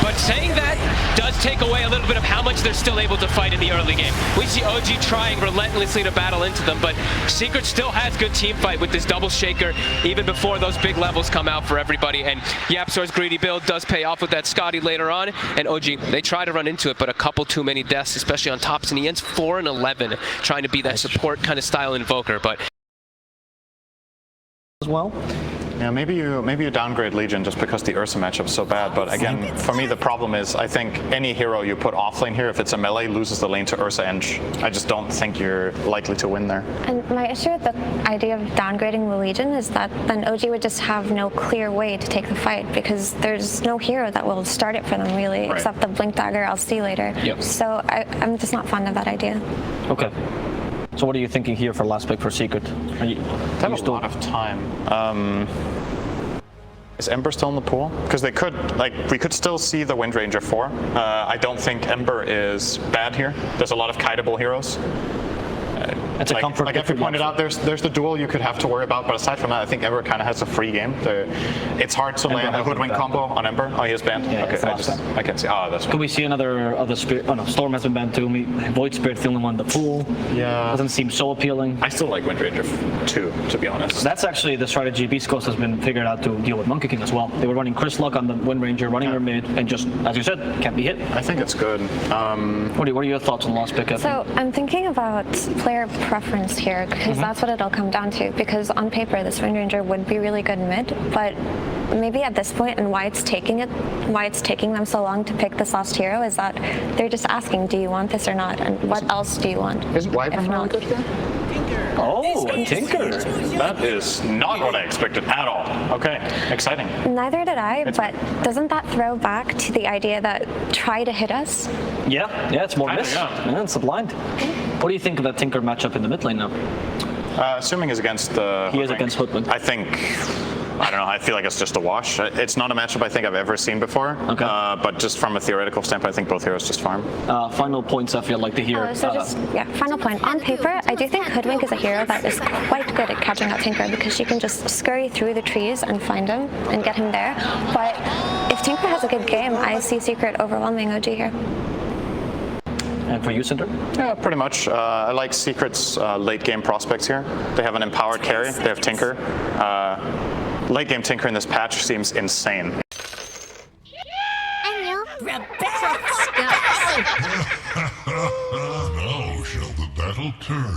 but saying that does take away a little bit of how much they're still able to fight in the early game. We see OG trying relentlessly to battle into them, but Secret still has good team fight with this double shaker even before those big levels come out for everybody. And Yapsor's greedy build does pay off with that Scotty later on, and OG, they try to run into it, but a couple too many deaths, especially on tops, and he ends 4-11 trying to be that support kind of style invoker, but as well. Yeah, maybe you downgrade Legion just because the Ursa matchup's so bad, but again, for me the problem is I think any hero you put off lane here, if it's a melee, loses the lane to Ursa Eng. I just don't think you're likely to win there. And my issue with the idea of downgrading the Legion is that then OG would just have no clear way to take the fight because there's no hero that will start it for them really, Right. except the Blink Dagger LC later. Yep. So I'm just not fond of that idea. Okay. So what are you thinking here for last pick for Secret? Are you, They have a lot of time. Is Ember still in the pool? Because they could, we could still see the Wind Ranger 4. I don't think Ember is bad here. There's a lot of kiteable heroes. It's a comfort. Like if you pointed out, there's the duel you could have to worry about, but aside from that, I think Ember kind of has a free game. It's hard to land a Hoodwink combo on Ember. Oh, he is banned? Yeah, okay, I can't see. Oh, that's Could we see another spirit? Oh no, Storm has been banned too. Void Spirit's the only one in the pool. Yeah. Doesn't seem so appealing. I still like Wind Ranger 2, to be honest. That's actually the strategy Beast Coast has been figured out to deal with Monkey King as well. They were running Chris Luck on the Wind Ranger, running her mid, and just, as you said, can't be hit. I think it's good. What are your thoughts on the last pick? So I'm thinking about player preference here because that's what it'll come down to. Because on paper, this Wind Ranger would be really good mid, but maybe at this point and why it's taking them so long to pick this last hero is that they're just asking, do you want this or not, and what else do you want? Isn't Wyvern if really not? good here? Oh, a Tinker. That is not what I expected at all. Okay, exciting. Neither did I, but doesn't that throw back to the idea that try to hit us? Yeah, it's more Kinda, miss. yeah. Yeah, it's a blind. What do you think of that Tinker matchup in the mid lane now? Assuming he's against the He is against Hoodwink. I think, I don't know, I feel like it's just a wash. It's not a matchup I think I've ever seen before. Okay. But just from a theoretical standpoint, I think both heroes just farm. Final points I feel like to hear. Final point. On paper, I do think Hoodwink is a hero that is quite good at catching that Tinker because she can just scurry through the trees and find him and get him there. But if Tinker has a good game, I see Secret overwhelming OG here. And for you, Cinder? Yeah, pretty much. I like Secret's late game prospects here. They have an empowered carry. They have Tinker. Late game Tinker in this patch seems insane. Now shall the battle turn.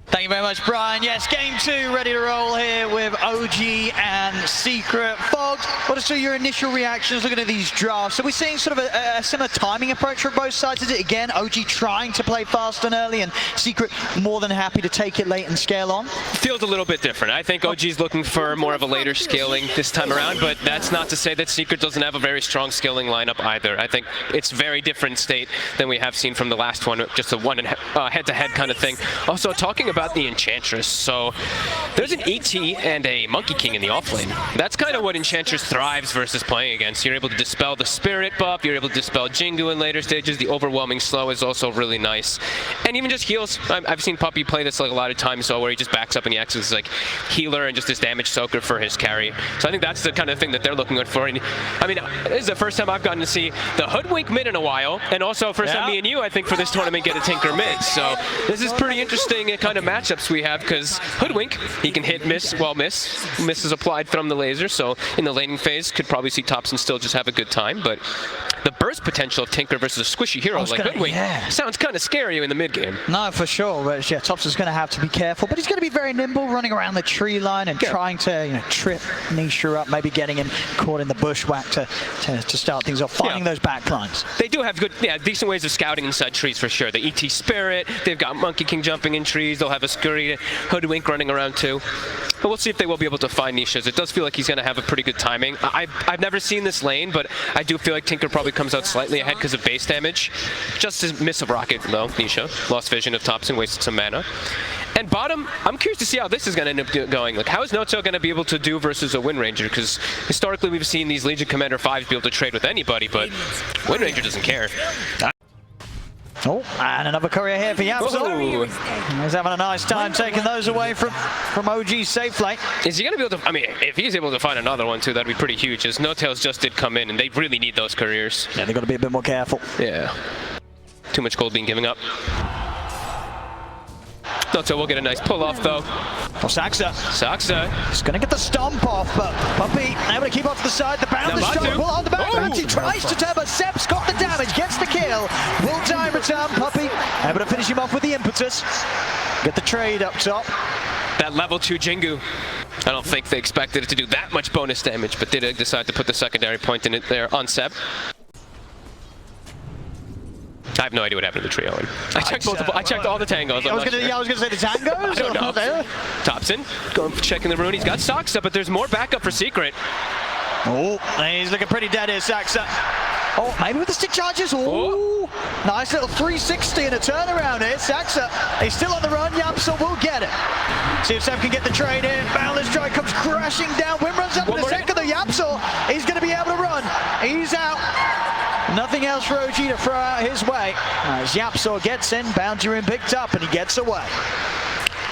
Thank you very much, Brian. Yes, game two ready to roll here with OG and Secret. Fogs, what are your initial reactions looking at these drafts? Are we seeing sort of a similar timing approach from both sides? Is it, again, OG trying to play fast and early and Secret more than happy to take it late and scale on? Feels a little bit different. I think OG's looking for more of a later scaling this time around, but that's not to say that Secret doesn't have a very strong scaling lineup either. I think it's very different state than we have seen from the last one, just a head-to-head kind of thing. Also, talking about the Enchantress, so there's an ET and a Monkey King in the offlane. That's kind of what Enchantress thrives versus playing against. You're able to dispel the Spirit buff, you're able to dispel Jingu in later stages, the overwhelming slow is also really nice. And even just heals. I've seen Puppy play this like a lot of times, so where he just backs up and he acts as like healer and just this damage soaker for his carry. So I think that's the kind of thing that they're looking for. And I mean, this is the first time I've gotten to see the Hoodwink mid in a while, and also first time me and you, I think, for this tournament get a Tinker mid. So this is pretty interesting kind of matchups we have, because Hoodwink, he can hit miss is applied from the laser, so in the laning phase could probably see Thompson still just have a good time, but the burst potential of Tinker versus a squishy hero like Hoodwink sounds kind of scary in the mid game. No, for sure. But yeah, Thompson's going to have to be careful, but he's going to be very nimble, running around the tree line and trying to trip Nisha up, maybe getting him caught in the bushwhack to start things off, finding those back lines. They do have good, decent ways of scouting inside trees for sure. The ET Spirit, they've got Monkey King jumping in trees, they'll have a Scurry Hoodwink running around too. But we'll see if they will be able to find Nisha's. It does feel like he's going to have a pretty good timing. I've never seen this lane, but I do feel like Tinker probably comes out slightly ahead because of base damage. Just a miss of Rocket though, Nisha. Lost vision of Thompson, wasted some mana. And bottom, I'm curious to see how this is going to end up going. Like, how is Noto going to be able to do versus a Wind Ranger? Because historically we've seen these Legion Commander 5s be able to trade with anybody, but Wind Ranger doesn't care. Oh, and another courier here for Yapso. He's having a nice time taking those away from OG's safe lane. Is he going to be able to, I mean, if he's able to find another one too, that'd be pretty huge, as No-Tails just did come in, and they really need those couriers. Yeah, they've got to be a bit more careful. Yeah. Too much gold being giving up. No-Tail will get a nice pull-off though. Oh, Saxa. He's going to get the stomp off, but Puppey able to keep off to the side. The bound is strong. Pull on the back. He tries to turn, but Sep's got the damage, gets the kill. Will die in return. Puppey able to finish him off with the impetus. Get the trade up top. That level 2 Jingu. I don't think they expected it to do that much bonus damage, but did decide to put the secondary point in it there on Sep. I have no idea what happened to the trio. I checked multiple. I checked all the tangos. I was gonna say the tangos. I don't know. Thompson going checking the rune. He's got Saxa, but there's more backup for Secret. Oh, he's looking pretty dead here, Saxa. Oh, maybe with the stick charges. Oh, nice little 360 and a turnaround here. Saxa, he's still on the run. Yapso will get it. See if Sam can get the trade in. Boundless Strike comes crashing down. Wim runs up in a second. The Yapso, he's going to be able to run. He's out. Nothing else for OG to throw out his way. As Yapso gets in, Bounty Rune picked up, and he gets away.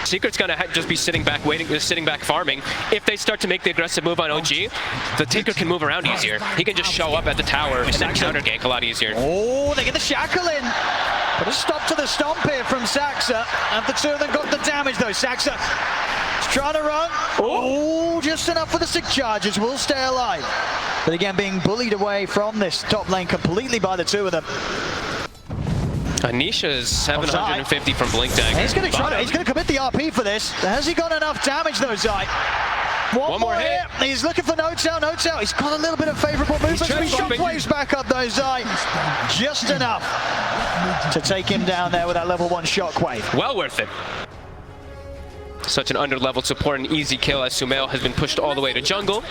Secret's gonna just be sitting back, sitting back farming. If they start to make the aggressive move on OG, the Tinker can move around easier. He can just show up at the tower and then counter gank a lot easier. Oh, they get the shackle in. Put a stop to the stomp here from Saxa. And the two of them got the damage though. Saxa is trying to run. Oh, just enough for the stick charges. Will stay alive. But again, being bullied away from this top lane completely by the two of them. Anisha is 750 from Blink Dagger. He's going to commit the RP for this. Has he got enough damage though, Zai? One more hit. He's looking for No-Tail. No-Tail. He's got a little bit of favorable movement. He shockwaves back up though, Zai. Just enough to take him down there with that level 1 shockwave. Well worth it. Such an under-leveled support and easy kill as Sumail has been pushed all the way to jungle.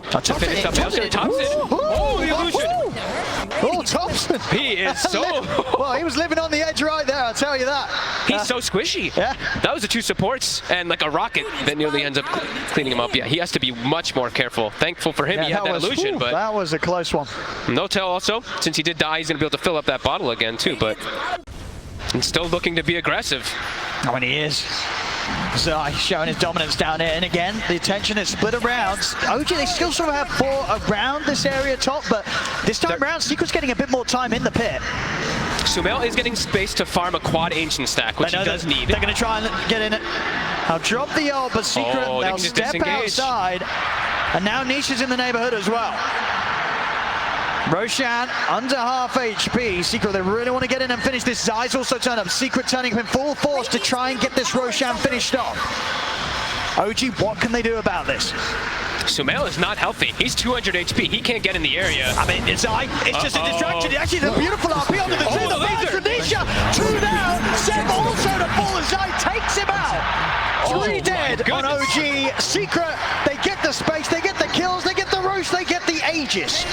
To finish up Thompson. Oh, the illusion. Oh, Thompson. He is so... Well, he was living on the edge right there, I'll tell you that. He's so squishy. Yeah. That was the 2 supports and like a rocket that nearly ends up cleaning him up. Yeah, he has to be much more careful. Thankful for him, he had that illusion, but... That was a close one. No-Tail also, since he did die, he's going to be able to fill up that bottle again too, but... he's still looking to be aggressive. Oh, and he is. Zai showing his dominance down here, and again the attention is split around. OG, they still sort of have 4 around this area top, but this time around Secret's getting a bit more time in the pit. Sumail is getting space to farm a quad ancient stack, which he does need. They're going to try and get in it. I'll drop the ult, but Secret, they'll step outside, and now Nisha's in the neighborhood as well. Roshan under half HP. Secret, they really want to get in and finish this. Zai's also turned up. Secret turning him in full force to try and get this Roshan finished off. OG, what can they do about this? Sumail is not healthy. He's 200 HP. He can't get in the area. I mean, it's just a distraction. Actually, the beautiful RP onto the two. The laser from Nisha. 2 down. Seb also to fall as Zai takes him out. 3 dead on OG. Secret, they get the space, they get the kills, they get the Rosh, they get the Aegis.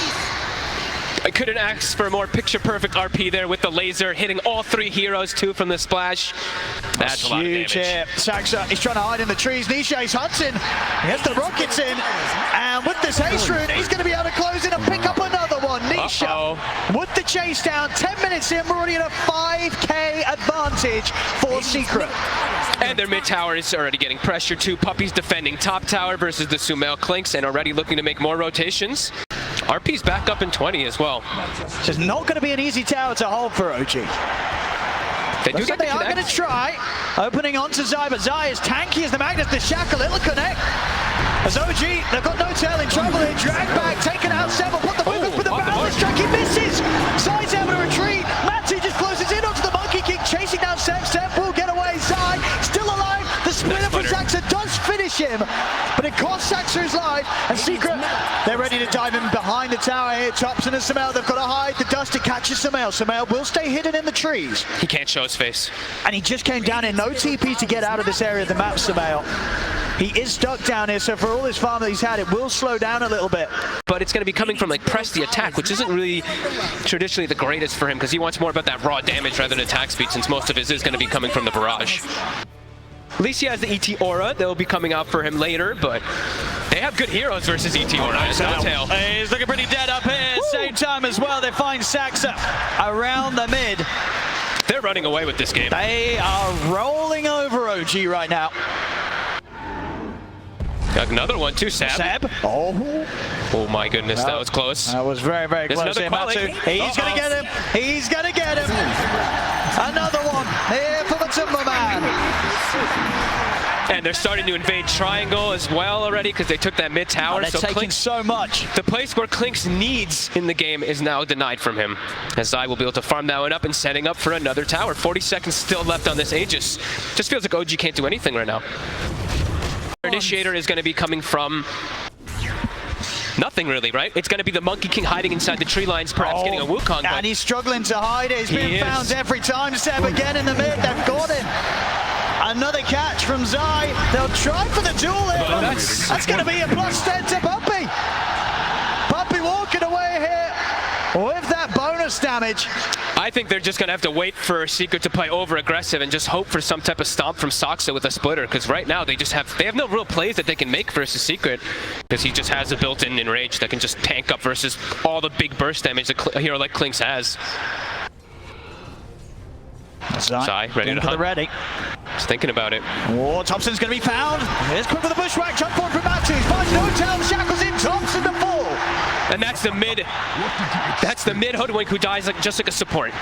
I couldn't ask for a more picture-perfect RP there with the laser, hitting all 3 heroes too from the splash. That's a lot of damage. Here. Saxa, he's trying to hide in the trees. Nisha is hunting. He has the rockets in. And with this haste rune, he's going to be able to close in and pick up another one. Nisha with the chase down. 10 minutes in, we're already at a 5k advantage for Secret. And their mid tower is already getting pressure too. Puppey's defending top tower versus the Sumail Clinks and already looking to make more rotations. RP's back up in 20 as well. So it's not going to be an easy tower to hold for OG. They are going to try opening onto Zai, but Zai is tanky as the Magnus. The shackle, it'll connect. As OG, they've got No-Tail in trouble here. Drag back, taken out several, put the movement with the Boundless Strike. He misses. Zai's able to retreat. Matu just closes in onto the Monkey King, chasing down Seb. Seb will get away. Zai still alive. The splinter from Saxa does finish him, but it costs Saxa his life. And Secret, they're ready to dive in behind the tower here. Thompson and Samael, they've got to hide. The dust, it catches Samael. Samael will stay hidden in the trees. He can't show his face. And he just came down here. No TP to get out of this area of the map, Samael. He is stuck down here, so for all his farm that he's had, it will slow down a little bit. But it's going to be coming from like press the attack, which isn't really traditionally the greatest for him because he wants more about that raw damage rather than attack speed, since most of his is going to be coming from the barrage. At least he has the ET Aura. They'll be coming out for him later, but they have good heroes versus ET Aura. He's looking pretty dead up here. Woo! Same time as well, they find Saxa around the mid. They're running away with this game. They are rolling over OG right now. Got another one too, Seb. Oh my goodness, that was close. That was very, very close. Another quality. He's going to get him. He's going to get him. Another one here for the Timberman. And they're starting to invade Triangle as well already because they took that mid tower. They're taking Clink, so much. the place where Klink's needs in the game is now denied from him. As Zai will be able to farm that one up and setting up for another tower. 40 seconds still left on this Aegis. Just feels like OG can't do anything right now. Initiator is going to be coming from nothing really, right? It's going to be the Monkey King hiding inside the tree lines, perhaps getting a Wukong. And he's struggling to hide it. He's being found every time. Seb again in the mid. They've got him. Another catch from Zai. They'll try for the duel here. That's going to be a +10 to Puppy. Puppy walking away here with that bonus damage. I think they're just going to have to wait for Secret to play over aggressive and just hope for some type of stomp from Saxa with a splitter, because right now they have no real plays that they can make versus Secret, because he just has a built-in enrage that can just tank up versus all the big burst damage that a hero like Klinks has. Zai ready to hunt. Ready. Just thinking about it. Oh, Thompson's going to be found. Here's quick with the bushwhack. Jump forward from Matu. Finds no tail. Shackles in. Thompson to fall. And that's the mid. That's the mid hoodwink who dies just like a support.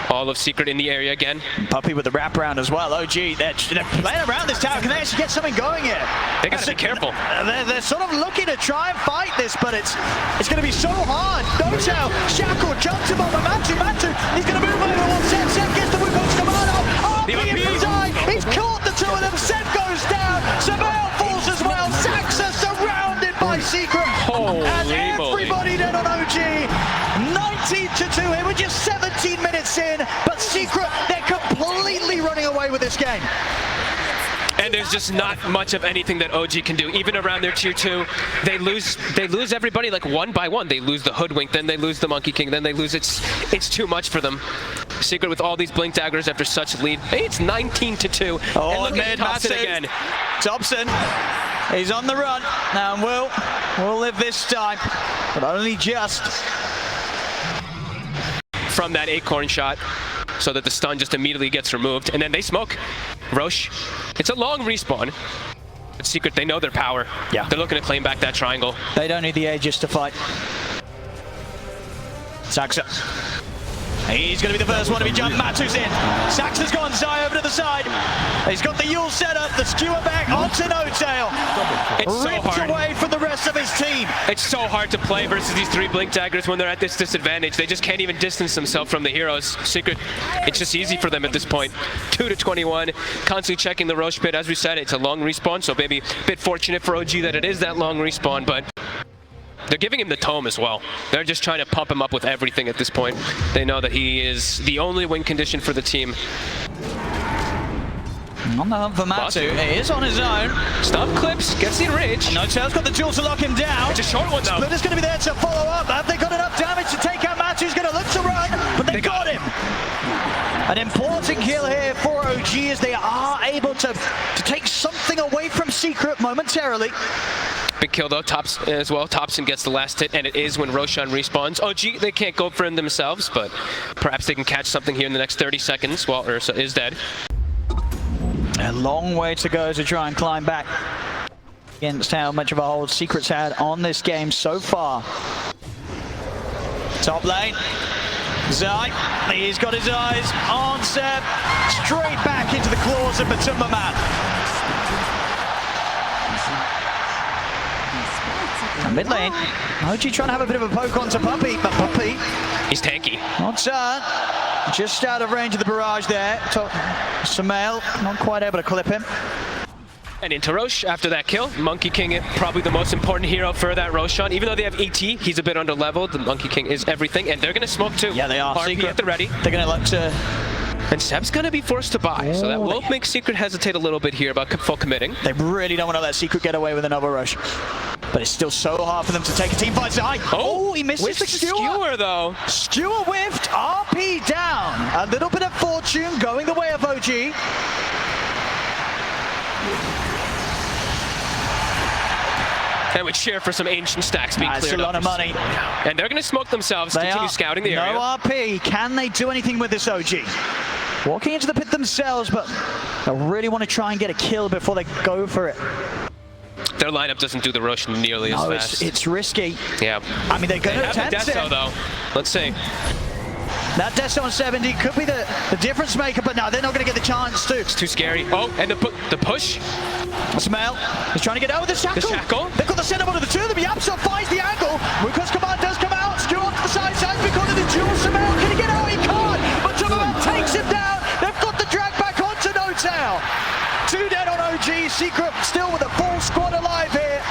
All of Secret in the area again. Puppy with the wraparound as well. OG, they're playing around this tower. Can they actually get something going here? They gotta be careful. They're sort of looking to try and fight this, but it's going to be so hard. No tail. Shackle jumps him over Matu. He's going to move over one. Seb gets the Wukong's commando. Oh, he's caught the two of them. Seb goes down. Samael falls as well. Saxa surrounded by Secret. And everybody dead on OG. 19-2 here. We're just 17 minutes in, but Secret, they're completely running away with this game. And there's just not much of anything that OG can do. Even around their tier 2, they lose everybody like one by one. They lose the Hoodwink, then they lose the Monkey King, then they lose it's too much for them. Secret with all these blink daggers after such lead. Hey, it's 19-2. Oh, and look at Thompson again. Thompson, he's on the run. And we'll live this time, but only just. From that acorn shot, so that the stun just immediately gets removed, and then they smoke. Roche, it's a long respawn. But Secret, they know their power. Yeah. They're looking to claim back that triangle. They don't need the Aegis to fight. Saxa. He's going to be the first one to be jumped. Matu's in. Saxa's gone. Zai over to the side. He's got the Yule set up. The skewer back onto No Tail. It's so ripped hard. away from the rest of his team. It's so hard to play versus these 3 blink daggers when they're at this disadvantage. They just can't even distance themselves from the heroes. Secret, it's just easy for them at this point. 2-21, constantly checking the Roche pit. As we said, it's a long respawn, so maybe a bit fortunate for OG that it is that long respawn, but they're giving him the tome as well. They're just trying to pump him up with everything at this point. They know that he is the only win condition for the team. On the hunt for Matu. He is on his own. Stop clips, gets the enrage. No Tail's got the jewel to lock him down. It's a short one though. Splitter's going to be there to follow up. Have they got enough damage to take out Matu? He's going to look to run, but they got him. An important kill here for OG as they are able to take something away from Secret momentarily. Big kill though, as well. Thompson gets the last hit, and it is when Roshan respawns. OG, they can't go for him themselves, but perhaps they can catch something here in the next 30 seconds while Ursa is dead. A long way to go to try and climb back against how much of a hold Secret's had on this game so far. Top lane. Zai, he's got his eyes on Seb. Straight back into the claws of the Timberman. And mid lane, OG trying to have a bit of a poke onto Puppy, but Puppy He's tanky. Not just out of range of the barrage there. Samael not quite able to clip him. And into Roche after that kill. Monkey King probably the most important hero for that Roshan. Even though they have ET, he's a bit underleveled. The Monkey King is everything, and they're going to smoke too. Yeah, they are. RP Secret at the ready. They're going to look to... And Seb's going to be forced to buy, so that will make Secret hesitate a little bit here about full committing. They really don't want to let Secret get away with another rush. But it's still so hard for them to take a team fight. Oh, he misses the skewer though. Skewer whiffed, RP down. A little bit of fortune going the way of OG. And we cheer for some ancient stacks being cleared up. That's a lot of money. And they're going to smoke themselves, continue scouting the area. No RP. Can they do anything with this OG? Walking into the pit themselves, but they really want to try and get a kill before they go for it. Their lineup doesn't do the rush nearly as fast. It's risky. Yeah. I mean, they're going to attempt it. Deso, though. Let's see. That Deso on 70 could be the difference maker, but no, they're not going to get the chance to. It's too scary. Oh, and the push. Samael is trying to get out with the shackle. They've got the setup onto the two of them. Yapso finds the angle. Lucas Command does come out. Skew onto the side. Side's been caught in the duel. Samael, can he get out? He can't. But Tomaman takes him down. They've got the drag back onto No-Tail. 2 dead on OG. Secret still with a full squad alive here.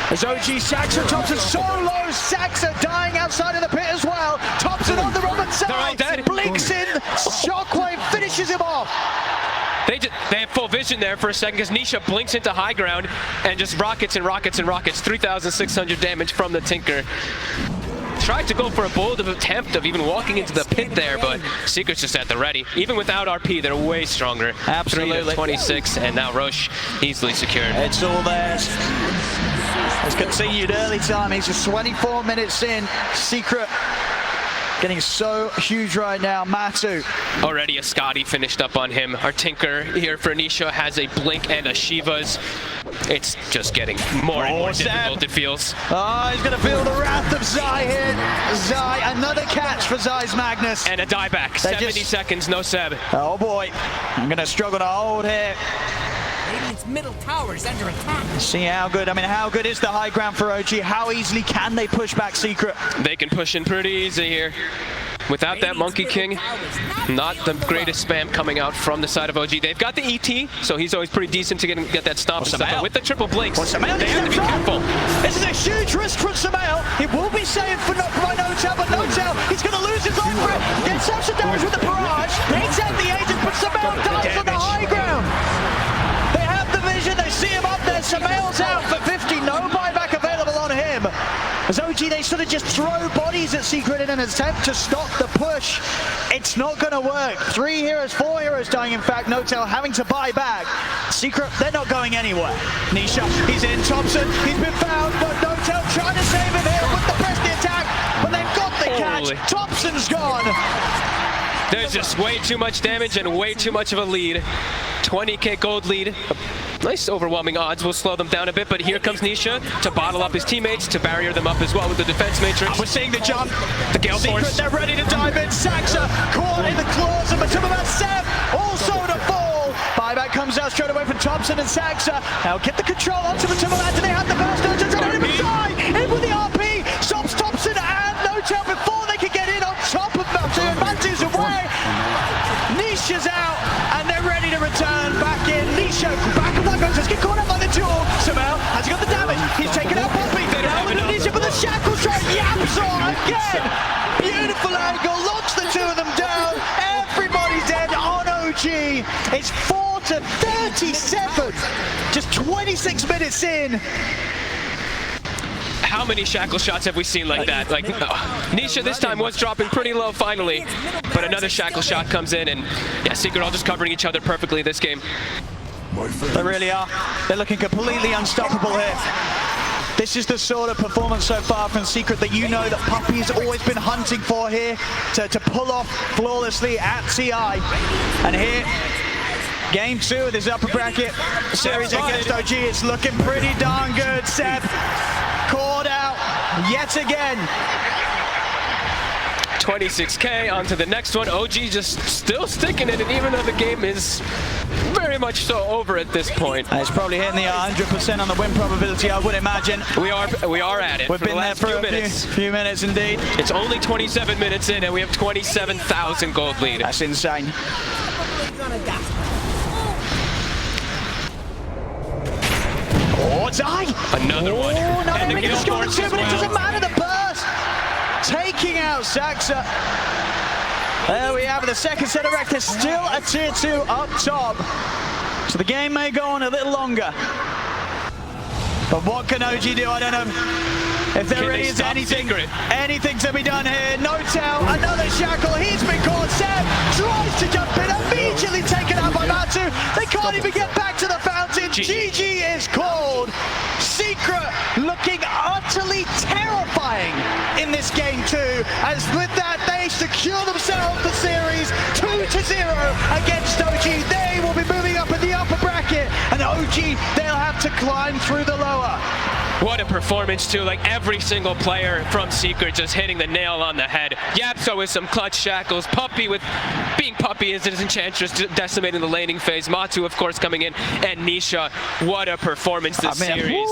As OG Saxa, Thompson so low. Saxa dying outside of the pit as well. Thompson on the Roman side. They're all dead. Blinks in. Shockwave finishes him off. They have full vision there for a second because Nisha blinks into high ground and just rockets and rockets and rockets. 3,600 damage from the Tinker. Tried to go for a bold attempt of even walking into the pit there, but Secret's just at the ready. Even without RP, they're way stronger. Absolutely. 3-26, and now Roche easily secured. It's all theirs. As continued early time, he's just 24 minutes in. Secret getting so huge right now. Matu. Already a Scotty finished up on him. Our Tinker here for Nisha has a Blink and a Shiva's. It's just getting more and more difficult, it feels. Oh, he's going to feel the wrath of Zai here. Zai, another catch for Zai's Magnus. And a dieback. 70 seconds, no Seb. Oh boy, I'm going to struggle to hold here. Radiant's middle tower is under attack. See how good, how good is the high ground for OG? How easily can they push back Secret? They can push in pretty easy here. Without that Monkey King, not the greatest spam coming out from the side of OG. They've got the ET, so he's always pretty decent to get that stomp and stuff. But with the triple blinks, they have to be careful. This is a huge risk from Samael. It will be saved by No-Tail, but No-Tail, he's going to lose his life for it. Gets such a damage with the barrage. Takes out the agent, but Samael dies on the high ground. They have the vision, they see him up there. Samael's out for 50, no buyback available on him. As OG, they sort of just throw bodies at Secret in an attempt to stop the push. It's not going to work. 4 heroes dying, in fact. No-Tail having to buy back. Secret, they're not going anywhere. Nisha, he's in. Thompson, he's been found, but No-Tail trying to save him here with the press the attack, but they've got the catch. Thompson's gone. There's just way too much damage and way too much of a lead. 20k gold lead. Nice overwhelming odds will slow them down a bit, but here comes Nisha to bottle up his teammates, to barrier them up as well with the defense matrix. We're seeing the jump. The Gale Force. They're ready to dive in. Saxa caught in the claws of Matumaman. Seb also to fall. Buyback comes out straight away from Thompson and Saxa. Now get the control onto Matumaman. Do they have the burst? In with the RP. Stops Thompson and No-Tail before they can get in on top of Matu. Matu's away. Nisha's out and they're ready to return back in. Nisha back of that goes. Let's get caught up by the duel. Samael has got the damage. He's taken out Poppy. Now with Nisha for the shackle shot. Yaps on again. Beautiful angle. Locks the two of them down. Everybody's dead on OG. It's 4-37. Just 26 minutes in. How many shackle shots have we seen like that? Nisha this time was dropping pretty low finally, but another shackle shot comes in, and yeah, Secret all just covering each other perfectly this game. They really are. They're looking completely unstoppable here. This is the sort of performance so far from Secret that you know that Puppy's always been hunting for here to pull off flawlessly at TI. And here, game 2 of this upper bracket series against OG. It's looking pretty darn good. Seb caught out yet again. 26k onto the next one. OG just still sticking it, and even though the game is very very much so over at this point. It's probably hitting the 100% on the win probability, I would imagine. We are at it. We've been there for few a minutes. few minutes indeed. It's only 27 minutes in, and we have 27,000 gold lead. That's insane. Oh, Zai! Another one. Oh, no, And they the really scored Guild two, Wars but it as doesn't well. matter. The burst taking out Saxa. There we have it. The second set of Rector still a tier 2 up top. So the game may go on a little longer. But what can OG do? I don't know if there really is anything to be done here. No tell, another shackle. He's been caught. Sam tries to jump in, immediately taken out by Matu. They can't even get back to the fountain. GG is called. Secret looking utterly terrifying in this game too, as with that they secure themselves the series 2-0 against OG. They will be moving up in the upper bracket, and OG, they'll have to climb through the lower. What a performance too, like every single player from Secret just hitting the nail on the head. Yapso with some clutch shackles, Puppy with being Puppy as his Enchantress decimating the laning phase, Matu of course coming in, and Nisha. What a performance this series.